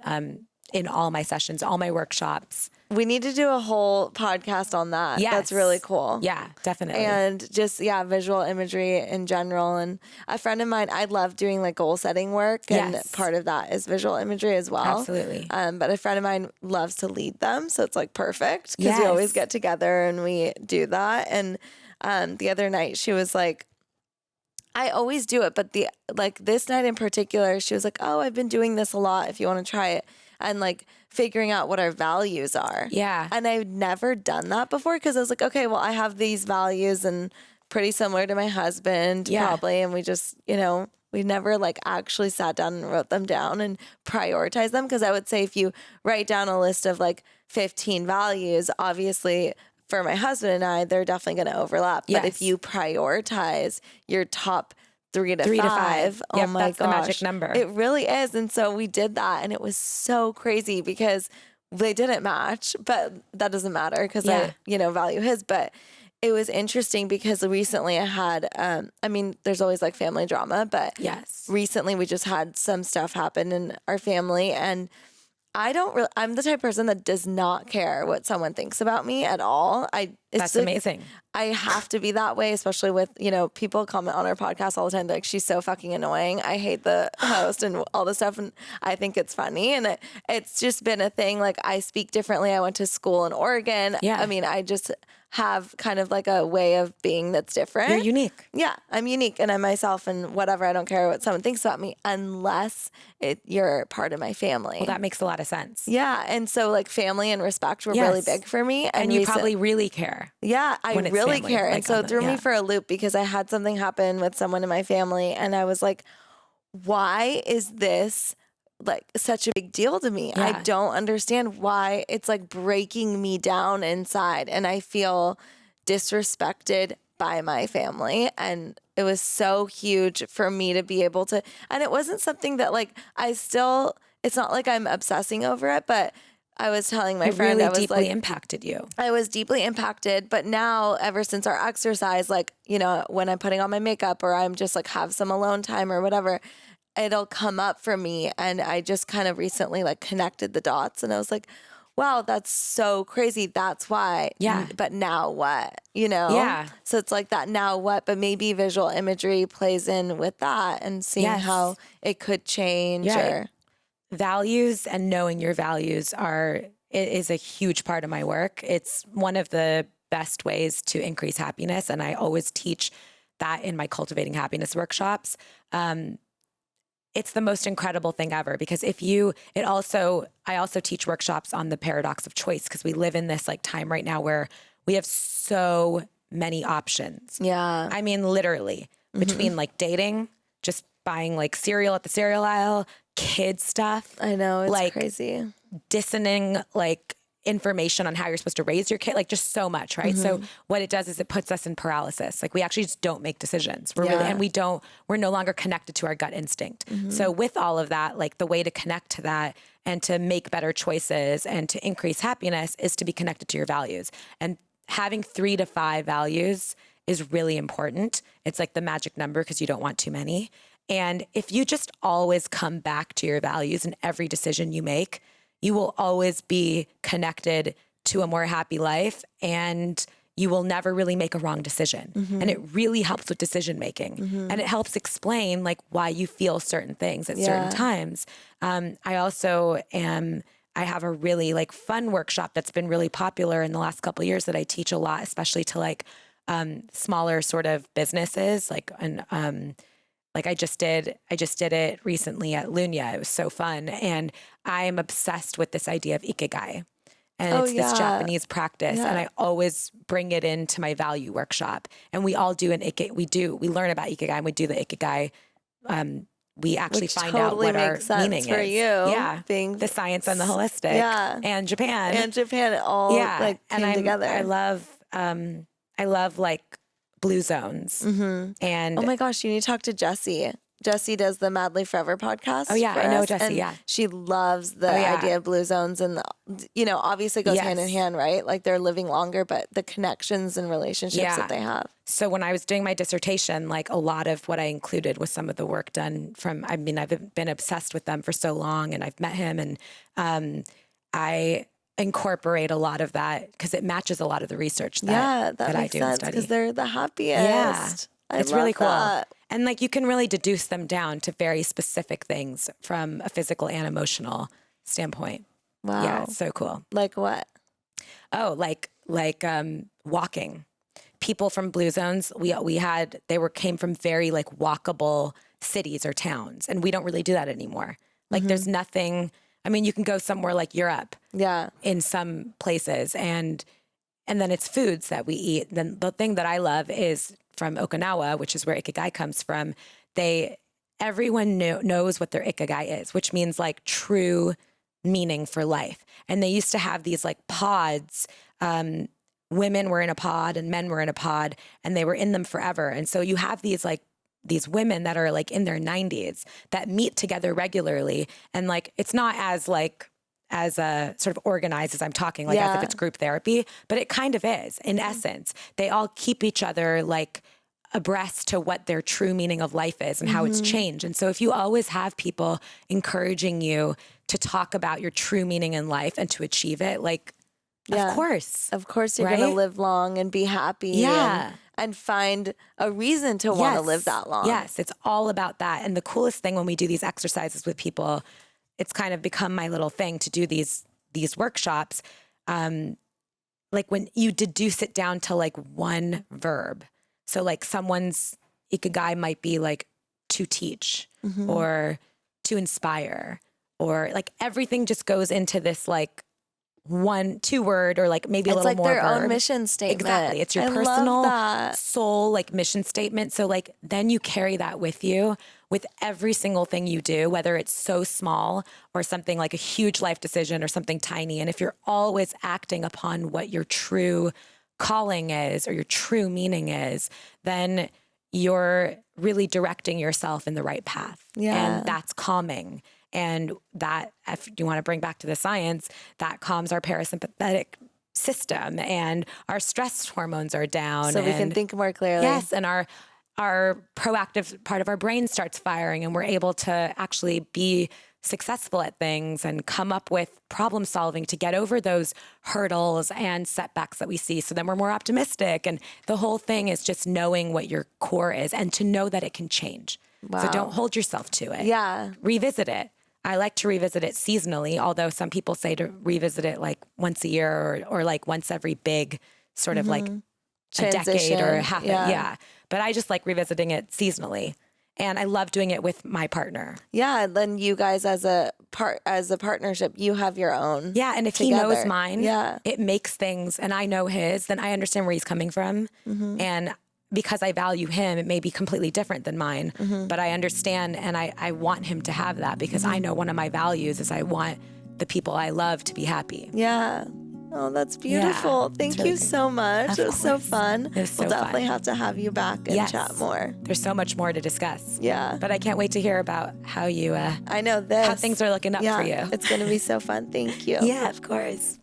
Speaker 2: in all my sessions, all my workshops.
Speaker 1: We need to do a whole podcast on that.
Speaker 2: Yes.
Speaker 1: That's really cool.
Speaker 2: Yeah, definitely.
Speaker 1: And just, visual imagery in general. And a friend of mine, I love doing like goal setting work. And part of that is visual imagery as well.
Speaker 2: Absolutely.
Speaker 1: But a friend of mine loves to lead them. So it's like perfect because we always get together and we do that. And the other night she was like, I always do it. But this night in particular, she was like, oh, I've been doing this a lot if you want to try it. and like figuring out what our values are.
Speaker 2: Yeah.
Speaker 1: And I've never done that before because I was like, okay, well, I have these values and pretty similar to my husband probably. And we just, we never like actually sat down and wrote them down and prioritized them. Because I would say if you write down a list of like 15 values, obviously for my husband and I, they're definitely going to overlap.
Speaker 2: Yes.
Speaker 1: But if you prioritize your top 3 to 5, oh
Speaker 2: yep,
Speaker 1: my
Speaker 2: that's
Speaker 1: gosh,
Speaker 2: the magic number.
Speaker 1: It really is. And so we did that, and it was so crazy because they didn't match, but that doesn't matter because I, value his. But it was interesting because recently I had, there's always like family drama, but
Speaker 2: yes,
Speaker 1: recently we just had some stuff happen in our family, and I'm the type of person that does not care what someone thinks about me at all.
Speaker 2: That's amazing.
Speaker 1: I have to be that way, especially with, people comment on our podcast all the time. They're like, she's so fucking annoying. I hate the host and all this stuff. And I think it's funny. And it's just been a thing. Like, I speak differently. I went to school in Oregon.
Speaker 2: Yeah.
Speaker 1: I mean, I just have kind of like a way of being that's different.
Speaker 2: You're unique.
Speaker 1: Yeah, I'm unique, and I'm myself, and whatever. I don't care what someone thinks about me unless you're part of my family.
Speaker 2: Well, that makes a lot of sense.
Speaker 1: Yeah, and so like family and respect were really big for me.
Speaker 2: And you probably really care.
Speaker 1: Yeah, I really care.
Speaker 2: Like
Speaker 1: and so it threw me for a loop because I had something happen with someone in my family, and I was like, why is this like such a big deal to me?
Speaker 2: Yeah.
Speaker 1: I don't understand why it's like breaking me down inside, and I feel disrespected by my family. And it was so huge for me to be able to, and it wasn't something that like it's not like I'm obsessing over it, but I was telling my friend,
Speaker 2: really
Speaker 1: I was
Speaker 2: deeply
Speaker 1: like,
Speaker 2: impacted you.
Speaker 1: I was deeply impacted, but now ever since our exercise, like, when I'm putting on my makeup or I'm just like have some alone time or whatever, it'll come up for me. And I just kind of recently like connected the dots, and I was like, wow, that's so crazy. That's why.
Speaker 2: Yeah.
Speaker 1: But now what,
Speaker 2: Yeah.
Speaker 1: So it's like that now what, but maybe visual imagery plays in with that and seeing how it could change.
Speaker 2: Yeah. Values and knowing your values is a huge part of my work. It's one of the best ways to increase happiness. And I always teach that in my Cultivating Happiness workshops. It's the most incredible thing ever because I also teach workshops on the paradox of choice because we live in this like time right now where we have so many options.
Speaker 1: Yeah.
Speaker 2: I mean, literally between like dating, just buying like cereal at the cereal aisle, kid stuff.
Speaker 1: I know, it's
Speaker 2: like,
Speaker 1: crazy.
Speaker 2: Dissoning like information on how you're supposed to raise your kid, like just so much, right? So what it does is it puts us in paralysis. Like we actually just don't make decisions. We're no longer connected to our gut instinct. So with all of that, like the way to connect to that and to make better choices and to increase happiness is to be connected to your values. And having 3 to 5 values is really important. It's like the magic number because you don't want too many. And if you just always come back to your values in every decision you make, you will always be connected to a more happy life and you will never really make a wrong decision. And it really helps with decision making. And it helps explain like why you feel certain things at certain times. I have a really like fun workshop that's been really popular in the last couple of years that I teach a lot, especially to like smaller sort of businesses like I just did it recently at Lunya. It was so fun. And I am obsessed with this idea of ikigai. And it's this Japanese practice. And I always bring it into my value workshop. And we all do we learn about ikigai and we do the ikigai. We actually find out what our meaning
Speaker 1: for
Speaker 2: is.
Speaker 1: You,
Speaker 2: yeah.
Speaker 1: Being
Speaker 2: the science and the holistic.
Speaker 1: Yeah.
Speaker 2: And Japan.
Speaker 1: All like came together.
Speaker 2: I love like blue zones. And
Speaker 1: oh my gosh, you need to talk to Jessie. Jessie does the Madly Forever podcast.
Speaker 2: Oh yeah, I know Jessie. Yeah,
Speaker 1: she loves the idea of blue zones, and obviously it goes hand in hand, right? Like they're living longer, but the connections and relationships that they have.
Speaker 2: So when I was doing my dissertation, like a lot of what I included was some of the work done I've been obsessed with them for so long, and I've met him, and I incorporate a lot of that because it matches a lot of the research that I do and study.
Speaker 1: Because they're the happiest.
Speaker 2: Yeah, it's really cool.
Speaker 1: That.
Speaker 2: And like you can really deduce them down to very specific things from a physical and emotional standpoint.
Speaker 1: Wow.
Speaker 2: Yeah, it's so cool.
Speaker 1: Like what?
Speaker 2: Oh, like walking. People from blue zones, came from very like walkable cities or towns, and we don't really do that anymore. Like there's nothing I mean, you can go somewhere like Europe
Speaker 1: Yeah.
Speaker 2: in some places, and then it's foods that we eat. Then the thing that I love is from Okinawa, which is where Ikigai comes from. Everyone knows what their Ikigai is, which means like true meaning for life. And they used to have these like pods. Women were in a pod and men were in a pod, and they were in them forever. And so you have these women that are like in their 90s that meet together regularly. And like, it's not as sort of organized as I'm talking, like as if it's group therapy, but it kind of is in essence. They all keep each other like abreast to what their true meaning of life is and how it's changed. And so if you always have people encouraging you to talk about your true meaning in life and to achieve it, like, of course you're
Speaker 1: going to live long and be happy and find a reason to want to live that long.
Speaker 2: Yes, it's all about that. And the coolest thing when we do these exercises with people, it's kind of become my little thing to do these workshops. Like when you deduce it down to like one verb. So like someone's Ikigai might be like to teach or to inspire, or like everything just goes into this like 1-2 word, or like maybe a little more verb.
Speaker 1: It's like their own mission statement.
Speaker 2: Exactly. It's your personal soul like mission statement. So like then you carry that with you with every single thing you do, whether it's so small or something like a huge life decision or something tiny. And if you're always acting upon what your true calling is or your true meaning is, then you're really directing yourself in the right path. Yeah. And that's calming. And that, if you want to bring back to the science, that calms our parasympathetic system and our stress hormones are down.
Speaker 1: So we can think more clearly.
Speaker 2: Yes. And our proactive part of our brain starts firing, and we're able to actually be successful at things and come up with problem solving to get over those hurdles and setbacks that we see. So then we're more optimistic. And the whole thing is just knowing what your core is and to know that it can change. Wow. So don't hold yourself to it. Yeah. Revisit it. I like to revisit it seasonally, although some people say to revisit it like once a year or like once every big sort of like a decade or a half. Yeah. But I just like revisiting it seasonally. And I love doing it with my partner.
Speaker 1: Yeah. Then you guys as a partnership, you have your own.
Speaker 2: Yeah. And if together. He knows mine, it makes things, and I know his, then I understand where he's coming from. And because I value him, it may be completely different than mine, but I understand, and I want him to have that because I know one of my values is I want the people I love to be happy.
Speaker 1: Yeah. Oh, that's beautiful.
Speaker 2: Yeah,
Speaker 1: Thank you so much. It was so fun.
Speaker 2: It was so
Speaker 1: we'll definitely have to have you back and chat more.
Speaker 2: There's so much more to discuss.
Speaker 1: Yeah.
Speaker 2: But I can't wait to hear about how you,
Speaker 1: I know this.
Speaker 2: How things are looking up for you.
Speaker 1: It's going to be so fun. Thank you.
Speaker 2: Yeah, of course.